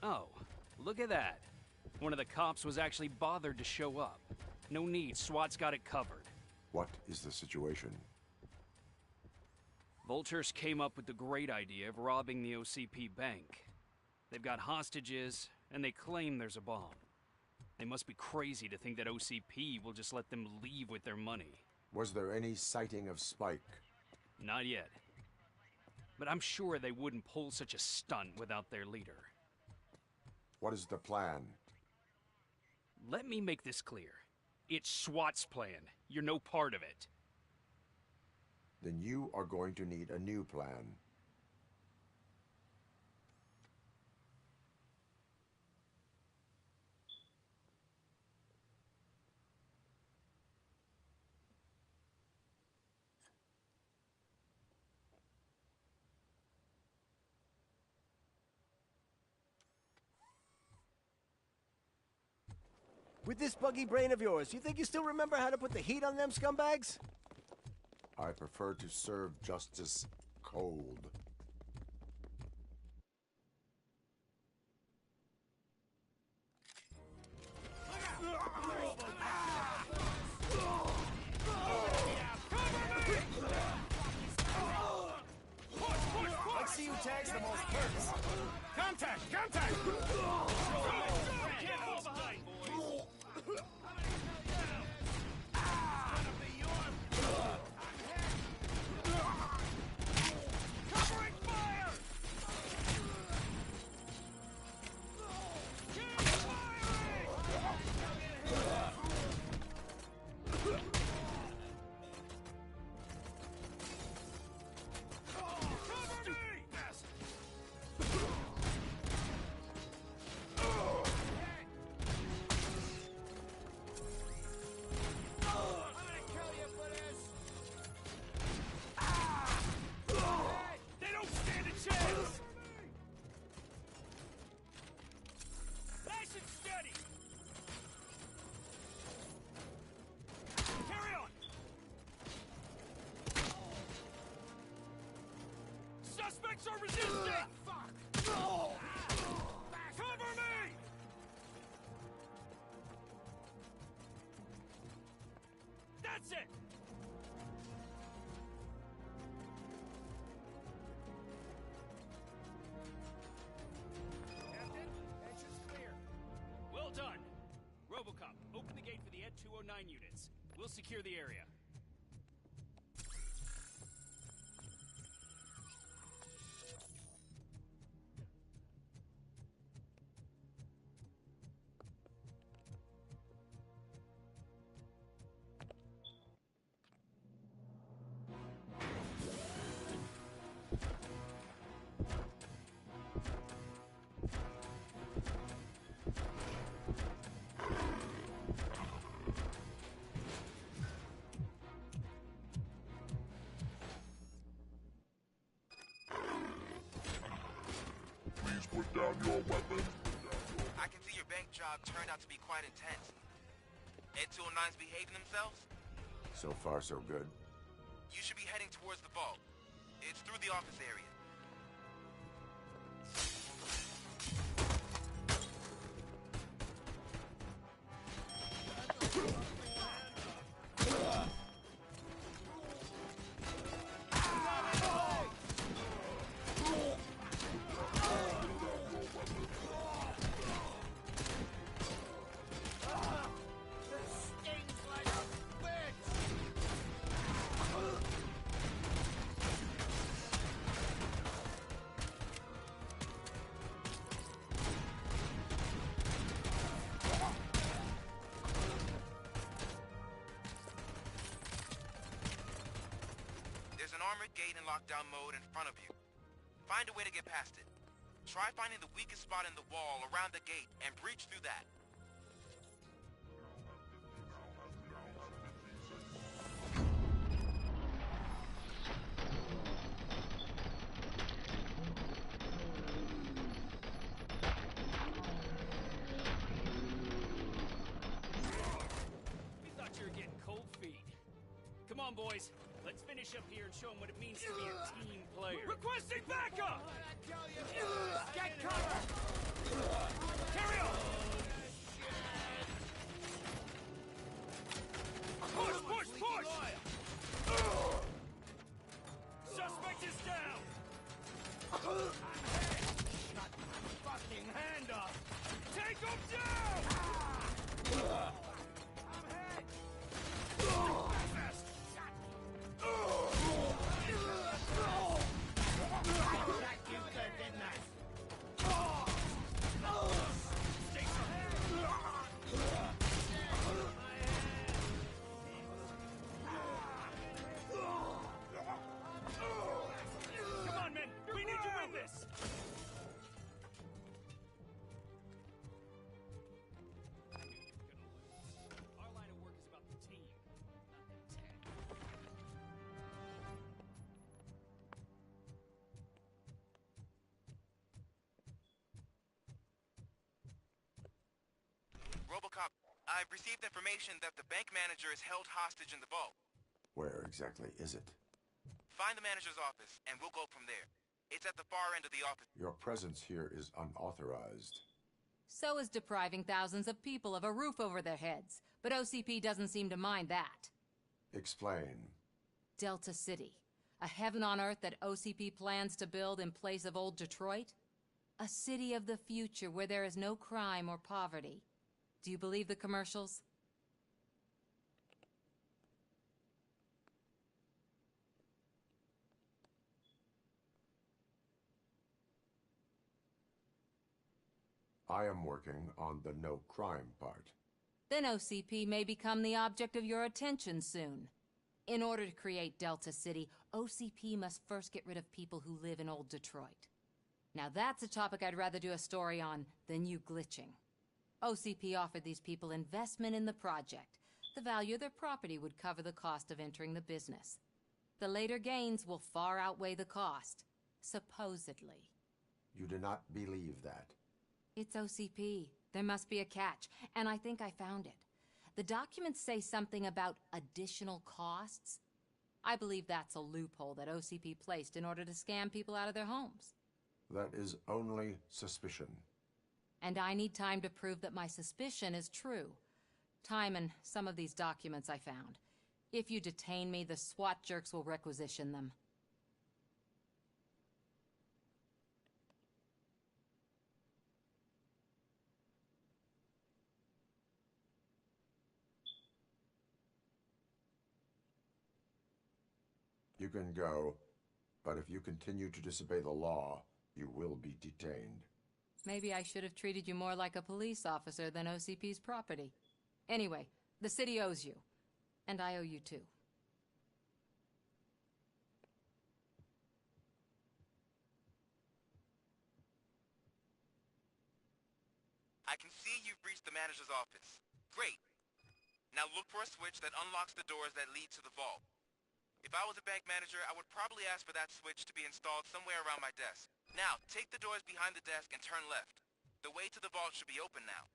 Oh, look at that. One of the cops was actually bothered to show up. No need, SWAT's got it covered. What is the situation? Vultures came up with the great idea of robbing the OCP bank. They've got hostages, and they claim there's a bomb. They must be crazy to think that OCP will just let them leave with their money. Was there any sighting of Spike? Not yet. But I'm sure they wouldn't pull such a stunt without their leader. What is the plan? Let me make this clear. It's SWAT's plan. You're no part of it. Then you are going to need a new plan. With this buggy brain of yours, you think you still remember how to put the heat on them scumbags? I prefer to serve justice cold. Let's see who tags the most perks. Contact! Contact! Can't fall behind, boys. Covering fire! Keep firing! Cover me! They don't stand a chance! Nice and steady! Carry on! Suspects are resisting! Fuck! Cover me! That's it! Captain, entrance clear. Well done. RoboCop, open the gate for the Ed 209 units. We'll secure the area. Please put down your weapon. I can see your bank job turned out to be quite intense. Ed 209's behaving themselves? So far, so good. You should be heading towards the vault. It's through the office area. There's an armored gate in lockdown mode in front of you. Find a way to get past it. Try finding the weakest spot in the wall around the gate and breach through that. We thought you were getting cold feet. Come on, boys. Let's finish up here and show them what it means to be a team player. Requesting backup! Get cover! Carry on! Push, push, push! Suspect is down! Shut my fucking hand up! Take him down! I'm hit! Fast! That you good, didn't I? Come on, men! We need to win this! Our line of work is about the team, not the tech. RoboCop, I've received information that the bank manager is held hostage in the vault. Where exactly is it? Find the manager's office, and we'll go from there. It's at the far end of the office. Your presence here is unauthorized. So is depriving thousands of people of a roof over their heads. But OCP doesn't seem to mind that. Explain. Delta City. A heaven on earth that OCP plans to build in place of old Detroit? A city of the future where there is no crime or poverty. Do you believe the commercials? I am working on the no crime part. Then OCP may become the object of your attention soon. In order to create Delta City, OCP must first get rid of people who live in old Detroit. Now that's a topic I'd rather do a story on than you glitching. OCP offered these people investment in the project. The value of their property would cover the cost of entering the business. The later gains will far outweigh the cost, supposedly. You do not believe that? It's OCP. There must be a catch, and I think I found it. The documents say something about additional costs. I believe that's a loophole that OCP placed in order to scam people out of their homes. That is only suspicion. And I need time to prove that my suspicion is true. Time and some of these documents I found. If you detain me, the SWAT jerks will requisition them. You can go, but if you continue to disobey the law, you will be detained. Maybe I should have treated you more like a police officer than OCP's property. Anyway, the city owes you. And I owe you too. I can see you've reached the manager's office. Great. Now look for a switch that unlocks the doors that lead to the vault. If I was a bank manager, I would probably ask for that switch to be installed somewhere around my desk. Now, take the doors behind the desk and turn left. The way to the vault should be open now.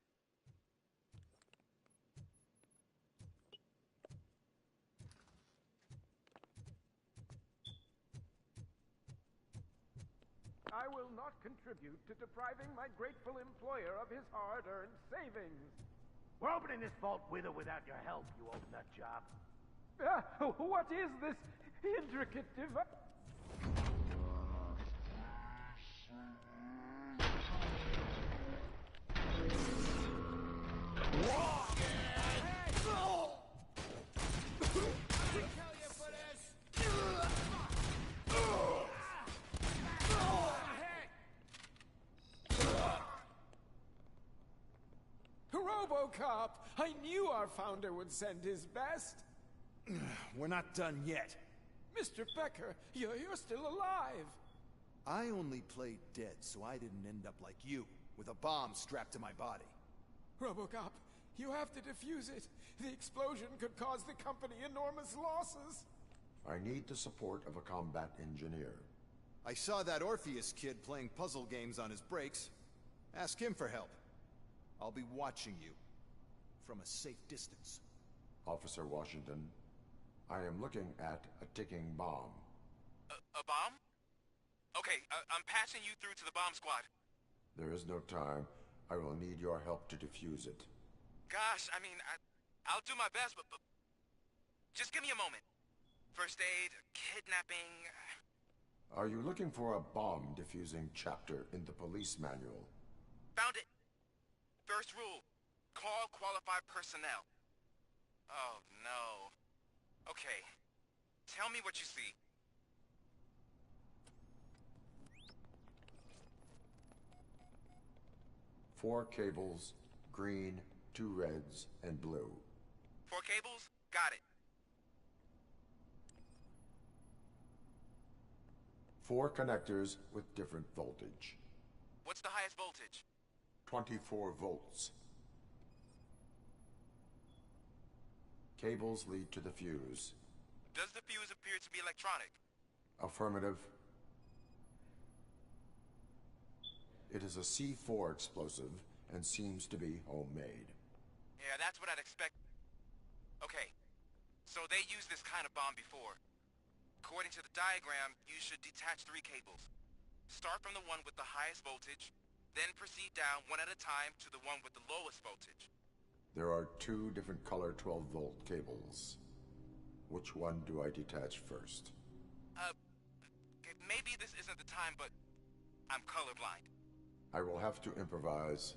I will not contribute to depriving my grateful employer of his hard-earned savings. We're opening this vault with or without your help, you old nut job. What is this intricate device? RoboCop! I knew our founder would send his best. We're not done yet. Mr. Becker, you're still alive. I only played dead, so I didn't end up like you, with a bomb strapped to my body. RoboCop, you have to defuse it. The explosion could cause the company enormous losses. I need the support of a combat engineer. I saw that Orpheus kid playing puzzle games on his breaks. Ask him for help. I'll be watching you from a safe distance. Officer Washington, I am looking at a ticking bomb. A bomb? Okay, I'm passing you through to the bomb squad. There is no time. I will need your help to defuse it. Gosh, I mean, I'll do my best, but just give me a moment. First aid, kidnapping... Are you looking for a bomb defusing chapter in the police manual? Found it. First rule, call qualified personnel. Oh, no. Okay, tell me what you see. Four cables, green, 2 reds, and blue. 4 cables? Got it. 4 connectors with different voltage. What's the highest voltage? 24 volts. Cables lead to the fuse. Does the fuse appear to be electronic? Affirmative. It is a C4 explosive and seems to be homemade. Yeah, that's what I'd expect. Okay, so they used this kind of bomb before. According to the diagram, you should detach 3 cables. Start from the one with the highest voltage, then proceed down one at a time to the one with the lowest voltage. There are 2 different color 12-volt cables. Which one do I detach first? Maybe this isn't the time, but I'm colorblind. I will have to improvise.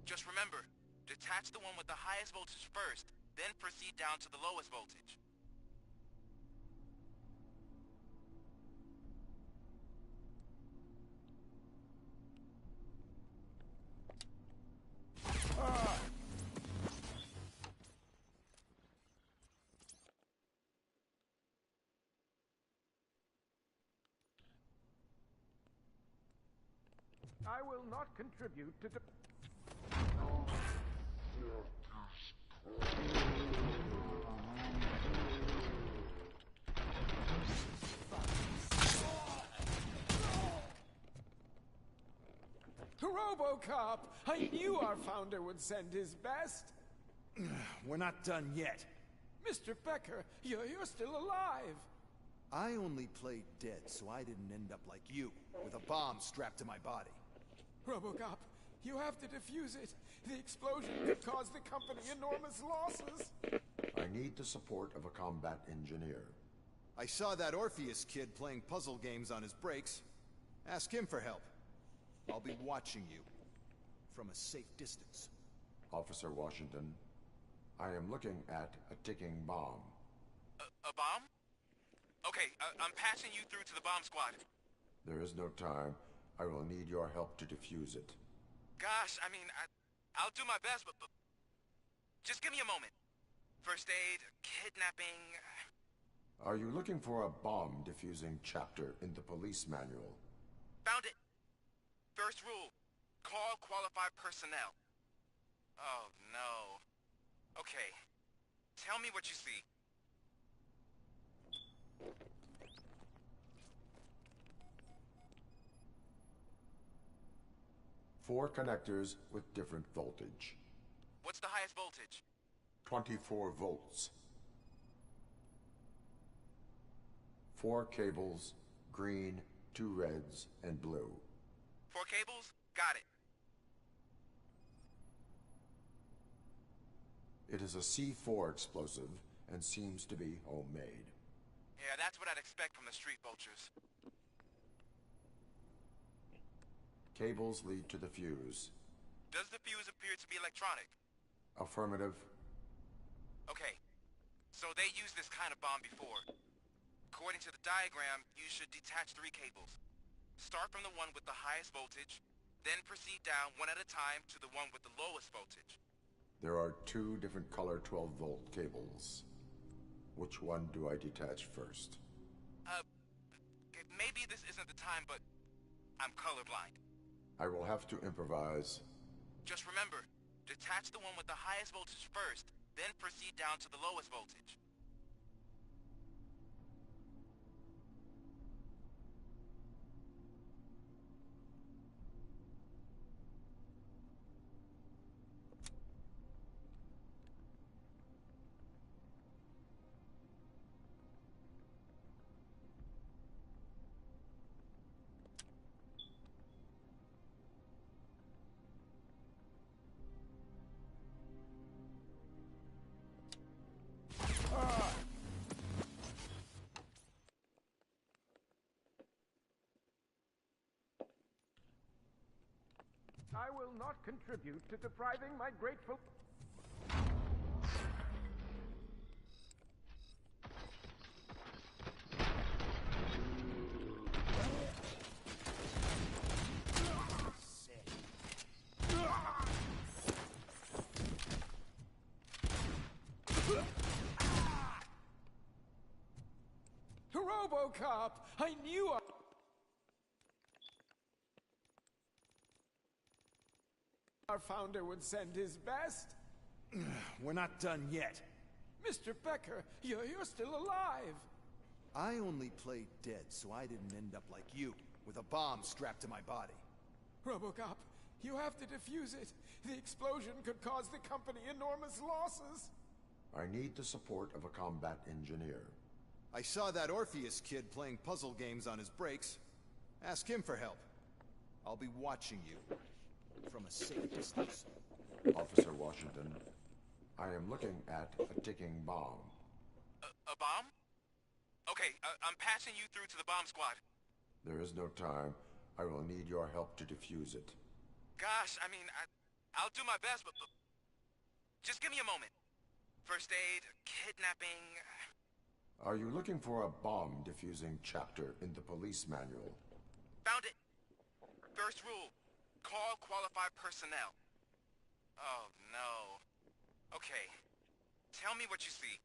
Just remember, detach the one with the highest voltage first, then proceed down to the lowest voltage. I will not contribute to the... RoboCop! I knew our founder would send his best. We're not done yet. Mr. Becker, you're still alive. I only played dead, so I didn't end up like you, with a bomb strapped to my body. RoboCop, you have to defuse it. The explosion could cause the company enormous losses. I need the support of a combat engineer. I saw that Orpheus kid playing puzzle games on his breaks. Ask him for help. I'll be watching you from a safe distance. Officer Washington, I am looking at a ticking bomb. A bomb? Okay, I'm passing you through to the bomb squad. There is no time. I will need your help to defuse it. Gosh, I mean, I'll do my best, but just give me a moment. First aid, kidnapping... Are you looking for a bomb defusing chapter in the police manual? Found it! First rule, call qualified personnel. Oh, no. Okay, tell me what you see. Four connectors with different voltage. What's the highest voltage? 24 volts. 4 cables, green, 2 reds, and blue. 4 cables? Got it. It is a C4 explosive and seems to be homemade. Yeah, that's what I'd expect from the street vultures. Cables lead to the fuse. Does the fuse appear to be electronic? Affirmative. Okay, so they used this kind of bomb before. According to the diagram, you should detach 3 cables. Start from the one with the highest voltage, then proceed down one at a time to the one with the lowest voltage. There are 2 different color 12-volt cables. Which one do I detach first? Maybe this isn't the time, but I'm colorblind. I will have to improvise. Just remember, detach the one with the highest voltage first, then proceed down to the lowest voltage. I will not contribute to depriving my grateful... RoboCop! I knew our founder would send his best. We're not done yet. Mr. Becker, you're still alive. I only played dead, so I didn't end up like you, with a bomb strapped to my body. RoboCop, You have to defuse it. The explosion could cause the company enormous losses. I need the support of a combat engineer. I saw that Orpheus kid playing puzzle games on his breaks. Ask him for help. I'll be watching you from a safe distance. Officer Washington, I am looking at a ticking bomb. A bomb? Okay, I'm passing you through to the bomb squad. There is no time. I will need your help to defuse it. Gosh, I mean, I'll do my best, but just give me a moment. First aid, kidnapping... Are you looking for a bomb defusing chapter in the police manual? Found it! First rule, call qualified personnel. Oh, no. Okay, tell me what you see.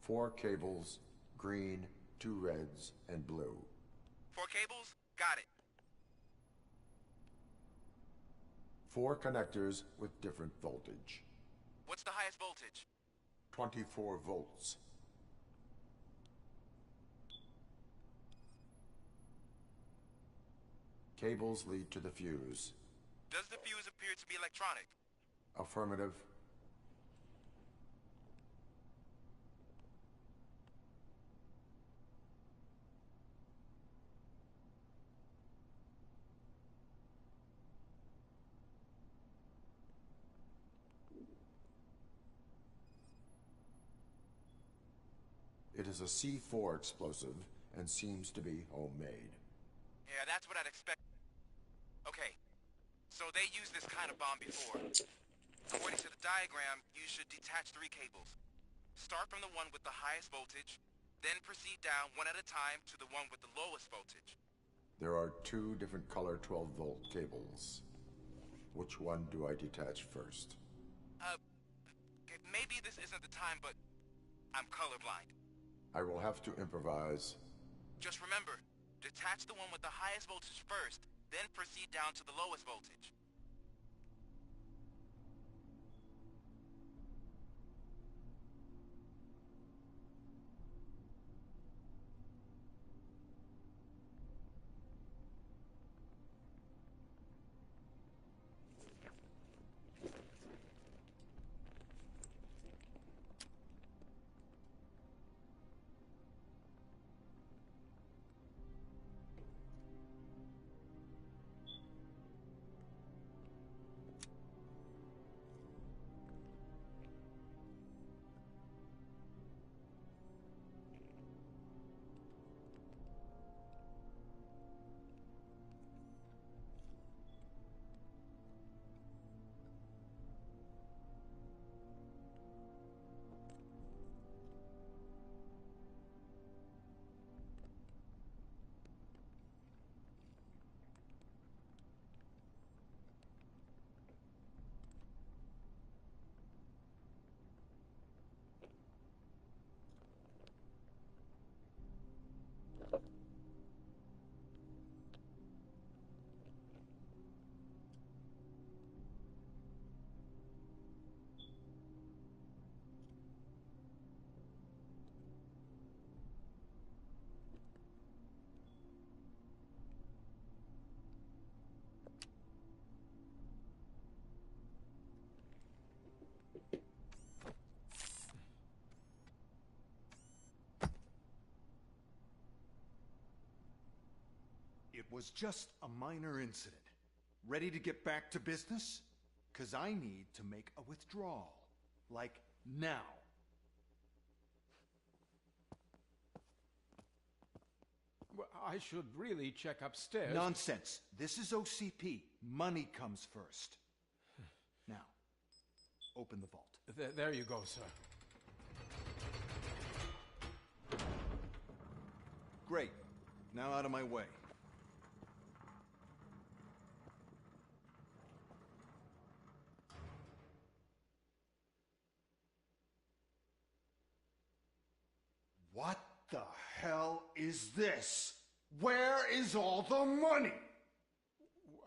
Four cables, green, 2 reds, and blue. 4 cables? Got it. 4 connectors with different voltage. What's the highest voltage? 24 volts. Cables lead to the fuse. Does the fuse appear to be electronic? Affirmative. It is a C4 explosive and seems to be homemade. Yeah, that's what I'd expect. Okay, so they used this kind of bomb before. According to the diagram, you should detach 3 cables. Start from the one with the highest voltage, then proceed down one at a time to the one with the lowest voltage. There are 2 different color 12-volt cables. Which one do I detach first? Maybe this isn't the time, but I'm colorblind. I will have to improvise. Just remember, detach the one with the highest voltage first, then proceed down to the lowest voltage. It was just a minor incident. Ready to get back to business? 'Cause I need to make a withdrawal. Like, now. Well, I should really check upstairs. Nonsense. This is OCP. Money comes first. Now, open the vault. There you go, sir. Great. Now out of my way. What the hell is this? Where is all the money?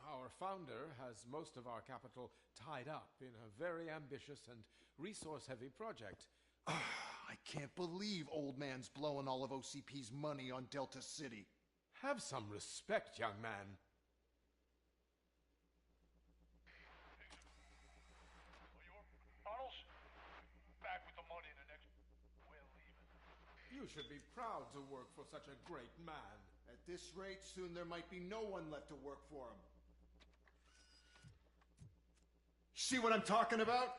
Our founder has most of our capital tied up in a very ambitious and resource-heavy project. I can't believe Old Man's blowing all of OCP's money on Delta City. Have some respect, young man. You should be proud to work for such a great man. At this rate, soon there might be no one left to work for him. See what I'm talking about?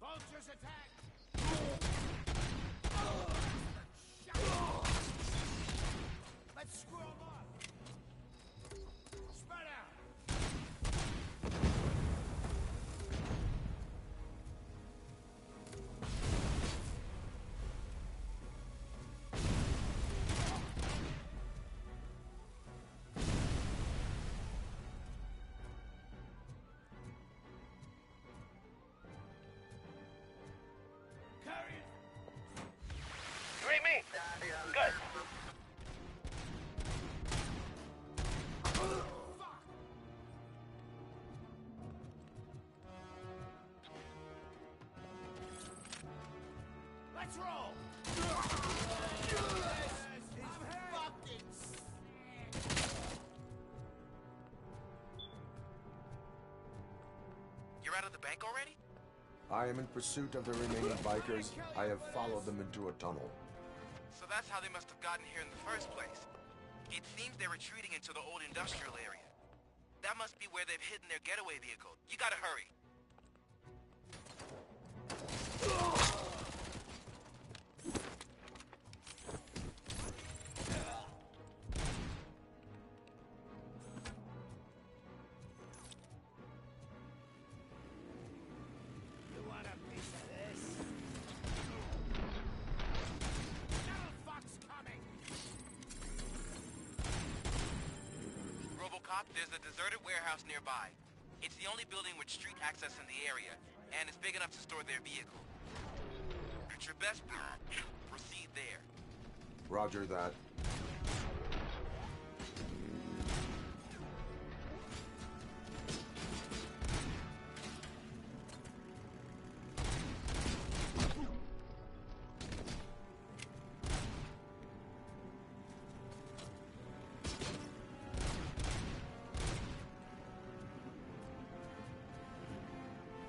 Vultures attack! Let's screw 'em up! Spread out! You hear me? Good. Let's roll! You're out of the bank already? I am in pursuit of the remaining bikers. I have followed them into a tunnel. So that's how they must have gotten here in the first place. It seems they're retreating into the old industrial area. That must be where they've hidden their getaway vehicle. You gotta hurry. You want a piece of this? Another fuck's coming! RoboCop, there's a deserted warehouse nearby. It's the only building with street access in the area, and it's big enough to store their vehicle. At your best, proceed there. Roger that.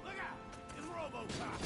Look out! It's RoboCop!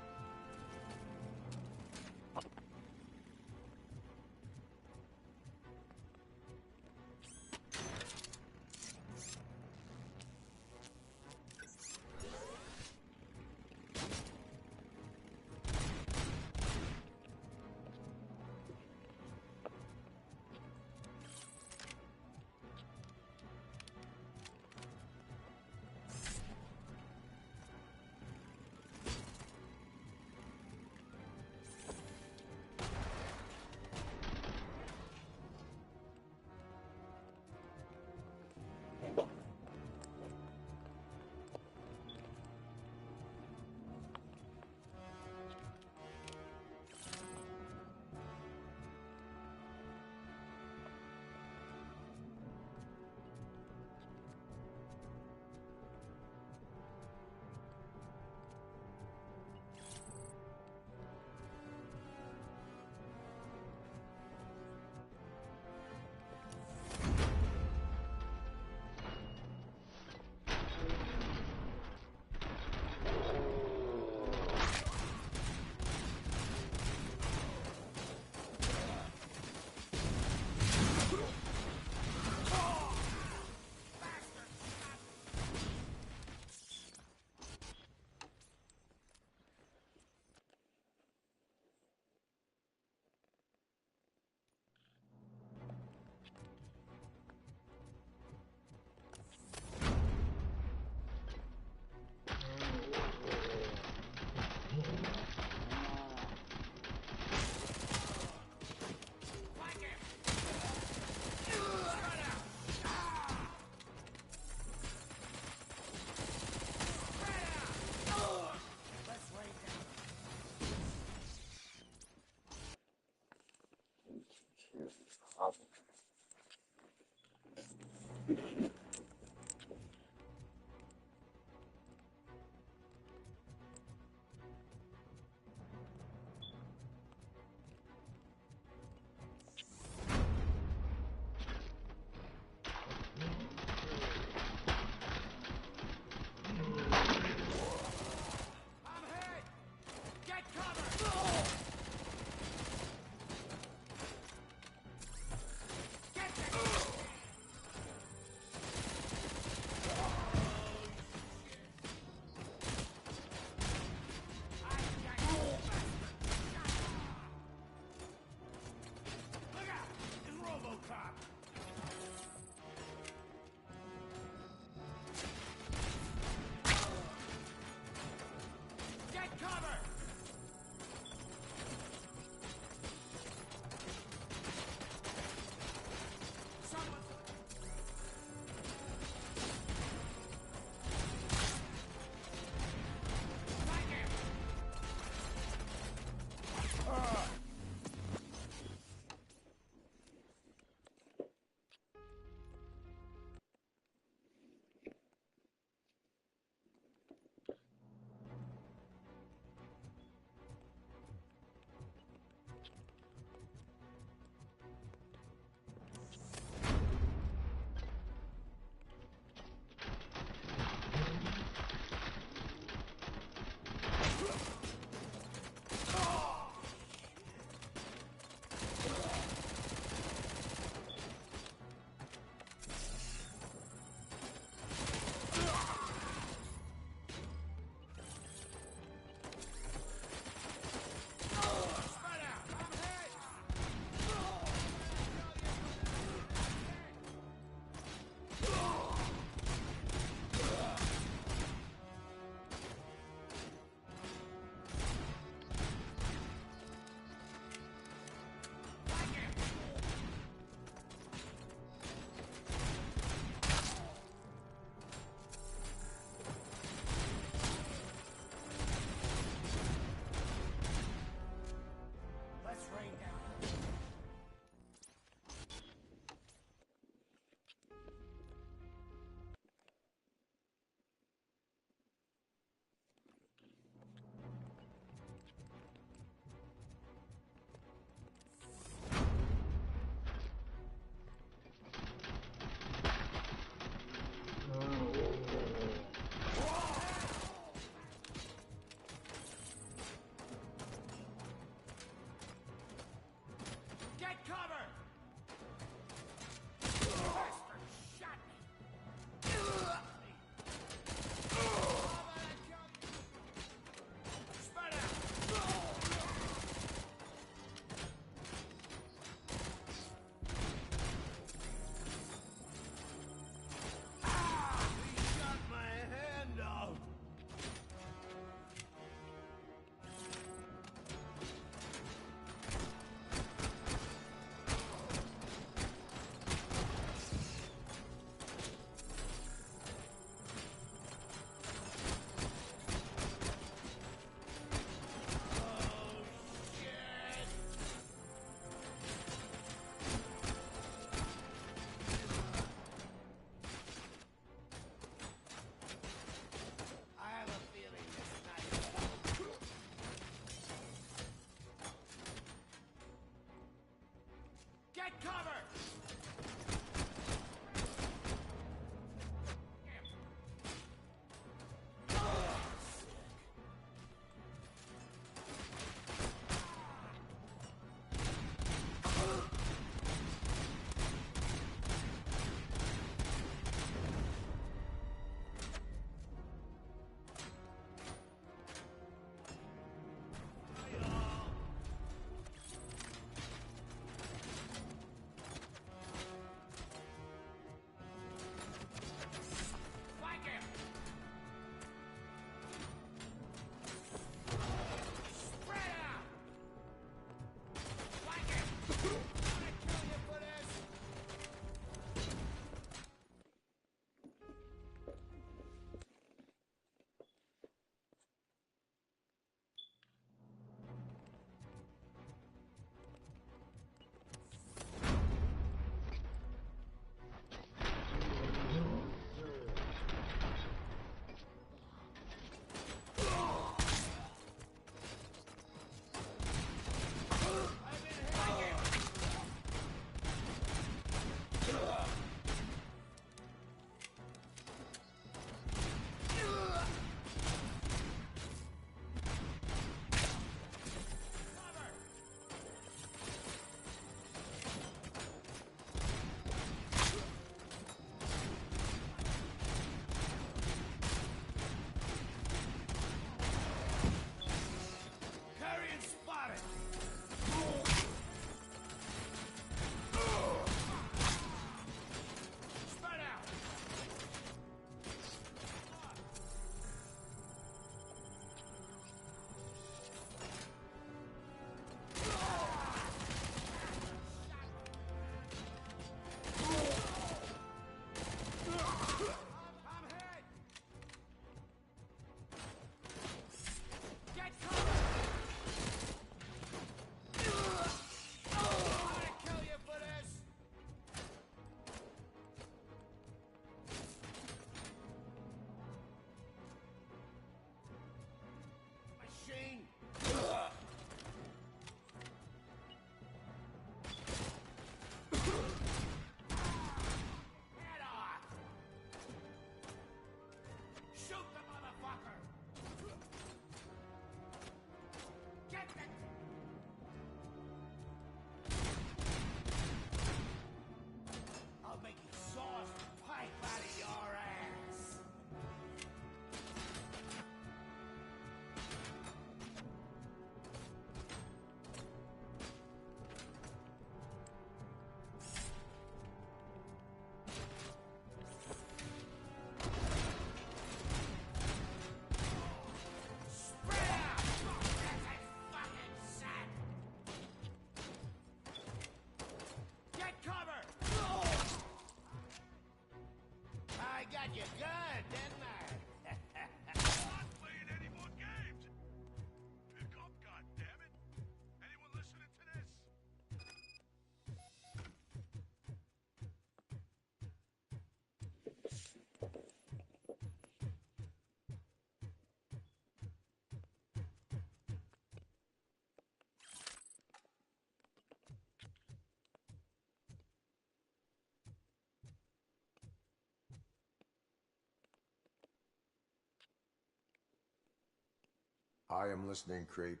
I am listening, Creep.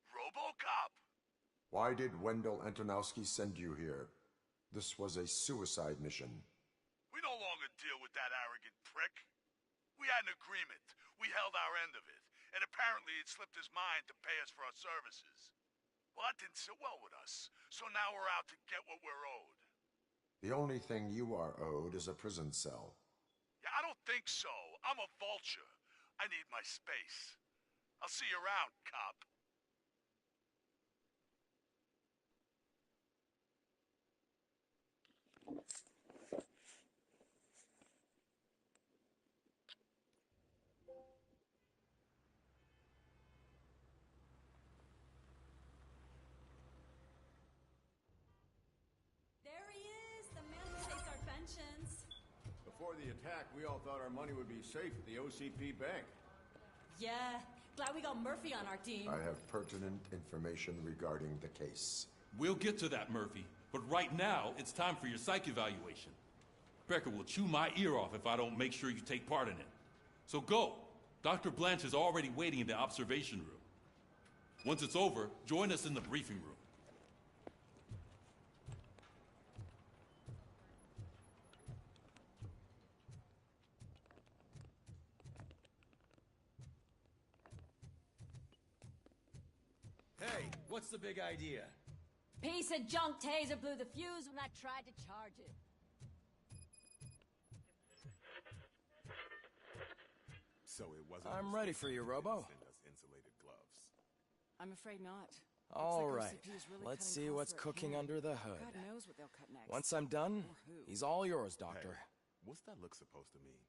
RoboCop! Why did Wendell Antonowski send you here? This was a suicide mission. We no longer deal with that arrogant prick. We had an agreement. We held our end of it. And apparently it slipped his mind to pay us for our services. Well, that didn't sit well with us. So now we're out to get what we're owed. The only thing you are owed is a prison cell. Yeah, I don't think so. I'm a vulture. I need my space. I'll see you around, cop. There he is, the man who saved our pensions. Before the attack, we all thought our money would be safe at the OCP bank. Yeah, glad we got Murphy on our team. I have pertinent information regarding the case. We'll get to that, Murphy. But right now, it's time for your psych evaluation. Becker will chew my ear off if I don't make sure you take part in it. So go. Dr. Blanche is already waiting in the observation room. Once it's over, join us in the briefing room. Hey, what's the big idea? Piece of junk taser blew the fuse when I tried to charge it. So it wasn't. I'm ready for you, Robo. Send us insulated gloves. I'm afraid not. All Looks like right, OCP is really let's cutting see costs what's where it cooking can. under the hood. God knows what they'll cut next. Once I'm done, Or who. he's all yours, Doctor. Hey, what's that look supposed to mean?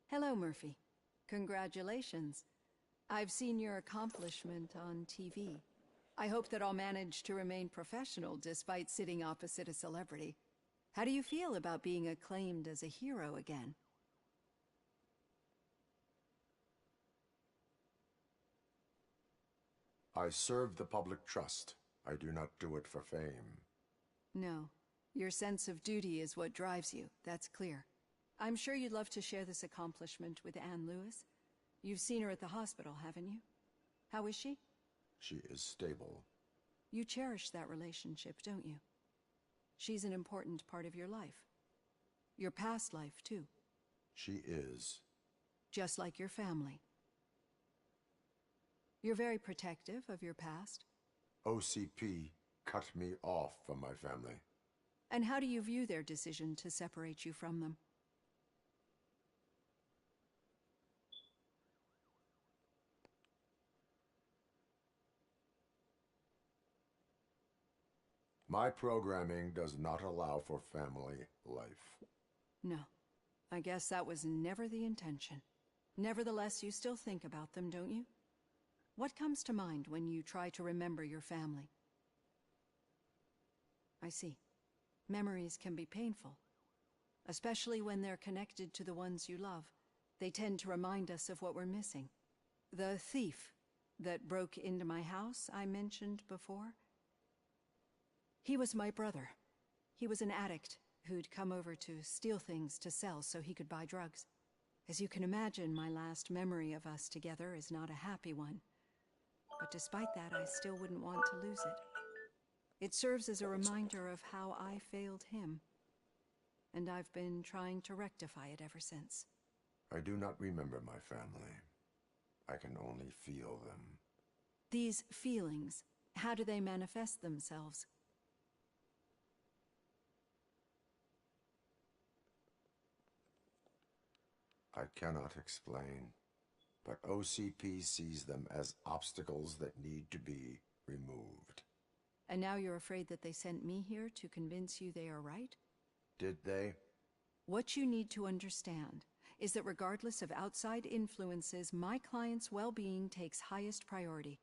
Hello, Murphy. Congratulations. I've seen your accomplishment on TV. I hope that I'll manage to remain professional despite sitting opposite a celebrity. How do you feel about being acclaimed as a hero again? I serve the public trust. I do not do it for fame. No. Your sense of duty is what drives you. That's clear. I'm sure you'd love to share this accomplishment with Anne Lewis. You've seen her at the hospital, haven't you? How is she? She is stable. You cherish that relationship, don't you? She's an important part of your life. Your past life, too. She is. Just like your family. You're very protective of your past. OCP cut me off from my family. And how do you view their decision to separate you from them? My programming does not allow for family life. No. I guess that was never the intention. Nevertheless, you still think about them, don't you? What comes to mind when you try to remember your family? I see. Memories can be painful. Especially when they're connected to the ones you love. They tend to remind us of what we're missing. The thief that broke into my house I mentioned before? He was my brother. He was an addict who'd come over to steal things to sell so he could buy drugs. As you can imagine, my last memory of us together is not a happy one. But despite that, I still wouldn't want to lose it. It serves as a reminder of how I failed him. And I've been trying to rectify it ever since. I do not remember my family. I can only feel them. These feelings, how do they manifest themselves? I cannot explain, but OCP sees them as obstacles that need to be removed. And now you're afraid that they sent me here to convince you they are right? Did they? What you need to understand is that regardless of outside influences, my client's well-being takes highest priority.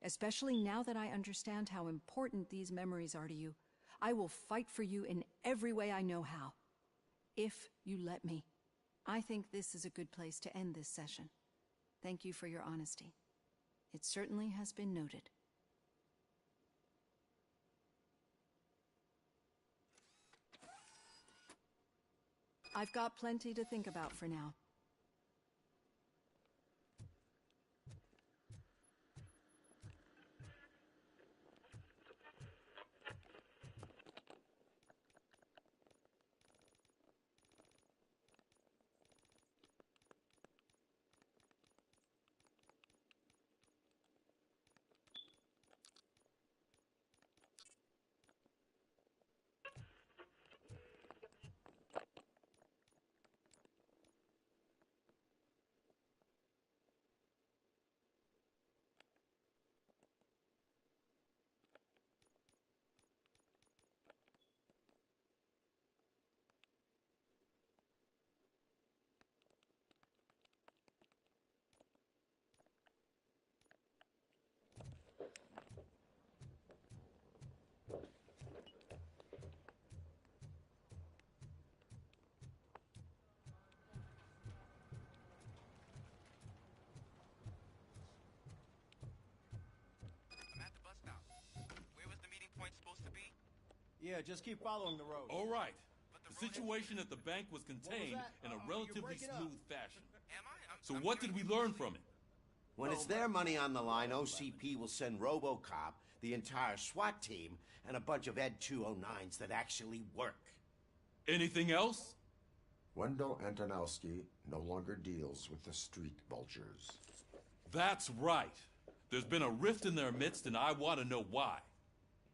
Especially now that I understand how important these memories are to you, I will fight for you in every way I know how. If you let me. I think this is a good place to end this session. Thank you for your honesty. It certainly has been noted. I've got plenty to think about for now. I'm at the bus stop. Where was the meeting point supposed to be? Yeah, just keep following the road. All right. The situation at the bank was contained in a relatively smooth fashion. So what did we learn from it? When it's their money on the line, OCP will send RoboCop, the entire SWAT team, and a bunch of Ed 209s that actually work. Anything else? Wendell Antonowski no longer deals with the street vultures. That's right. There's been a rift in their midst, and I want to know why.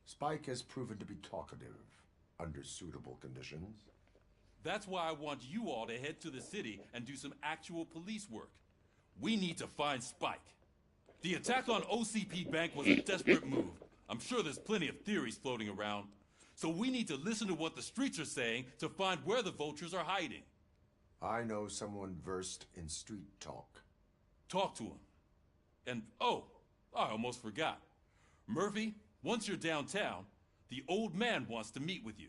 Spike has proven to be talkative under suitable conditions. That's why I want you all to head to the city and do some actual police work. We need to find Spike. The attack on OCP Bank was a desperate move. I'm sure there's plenty of theories floating around. So we need to listen to what the streets are saying to find where the vultures are hiding. I know someone versed in street talk. Talk to him. And, oh, I almost forgot. Murphy, once you're downtown, the old man wants to meet with you.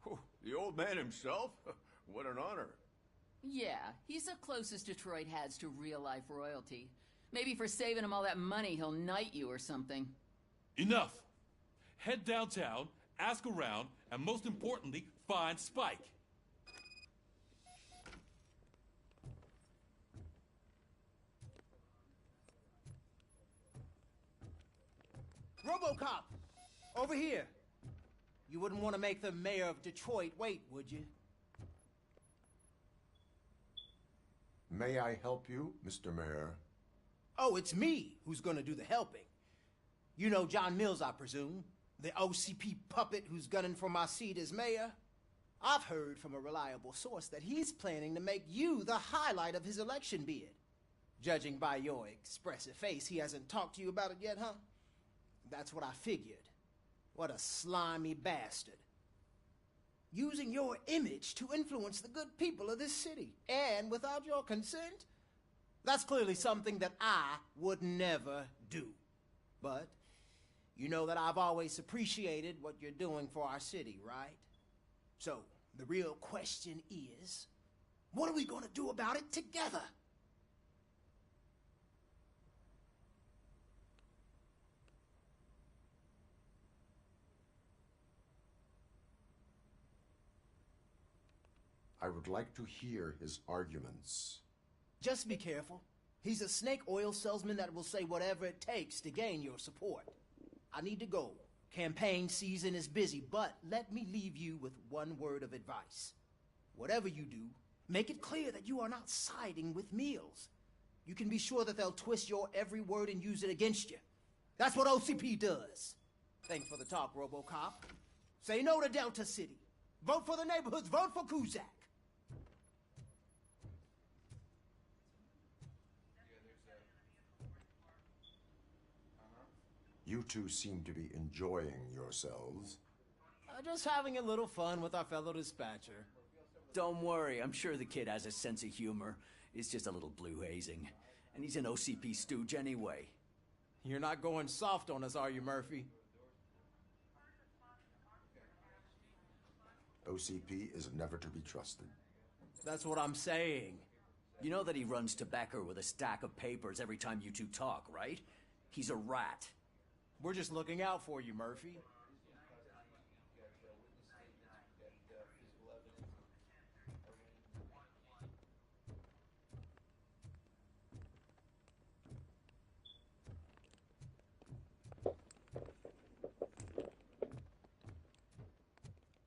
Oh, the old man himself? What an honor. Yeah, he's the closest Detroit has to real-life royalty. Maybe for saving him all that money, he'll knight you or something. Enough. Head downtown, ask around, and most importantly, find Spike. RoboCop! Over here! You wouldn't want to make the mayor of Detroit wait, would you? May I help you, Mr. Mayor? Oh, it's me who's gonna do the helping. You know John Mills, I presume? The OCP puppet who's gunning for my seat as mayor? I've heard from a reliable source that he's planning to make you the highlight of his election bid. Judging by your expressive face, he hasn't talked to you about it yet, huh? That's what I figured. What a slimy bastard. Using your image to influence the good people of this city, and without your consent? That's clearly something that I would never do. But you know that I've always appreciated what you're doing for our city, right? So, the real question is, what are we gonna do about it together? I would like to hear his arguments. Just be careful. He's a snake oil salesman that will say whatever it takes to gain your support. I need to go. Campaign season is busy, but let me leave you with one word of advice. Whatever you do, make it clear that you are not siding with Mills. You can be sure that they'll twist your every word and use it against you. That's what OCP does. Thanks for the talk, RoboCop. Say no to Delta City. Vote for the neighborhoods. Vote for Kuzak. You two seem to be enjoying yourselves. Just having a little fun with our fellow dispatcher. Don't worry, I'm sure the kid has a sense of humor. It's just a little blue hazing. And he's an OCP stooge anyway. You're not going soft on us, are you, Murphy? OCP is never to be trusted. That's what I'm saying. You know that he runs to Becker with a stack of papers every time you two talk, right? He's a rat. We're just looking out for you, Murphy.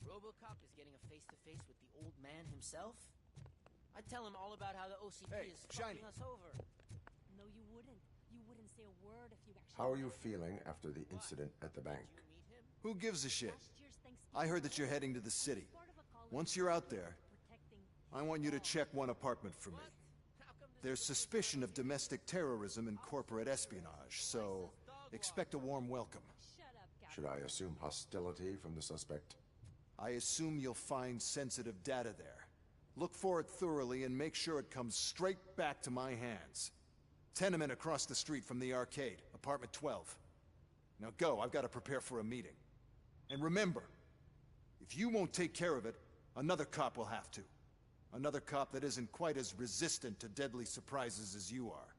RoboCop is getting a face-to-face with the old man himself? I'd tell him all about how the OCP is fucking us over. No, you wouldn't. You wouldn't say a word if you actually... How are you feeling after the incident at the bank? Who gives a shit? I heard that you're heading to the city. Once you're out there, I want you to check one apartment for me. There's suspicion of domestic terrorism and corporate espionage, so expect a warm welcome. Should I assume hostility from the suspect? I assume you'll find sensitive data there. Look for it thoroughly and make sure it comes straight back to my hands. Tenement across the street from the arcade, apartment 12. Now go, I've got to prepare for a meeting. And remember, if you won't take care of it, another cop will have to. Another cop that isn't quite as resistant to deadly surprises as you are.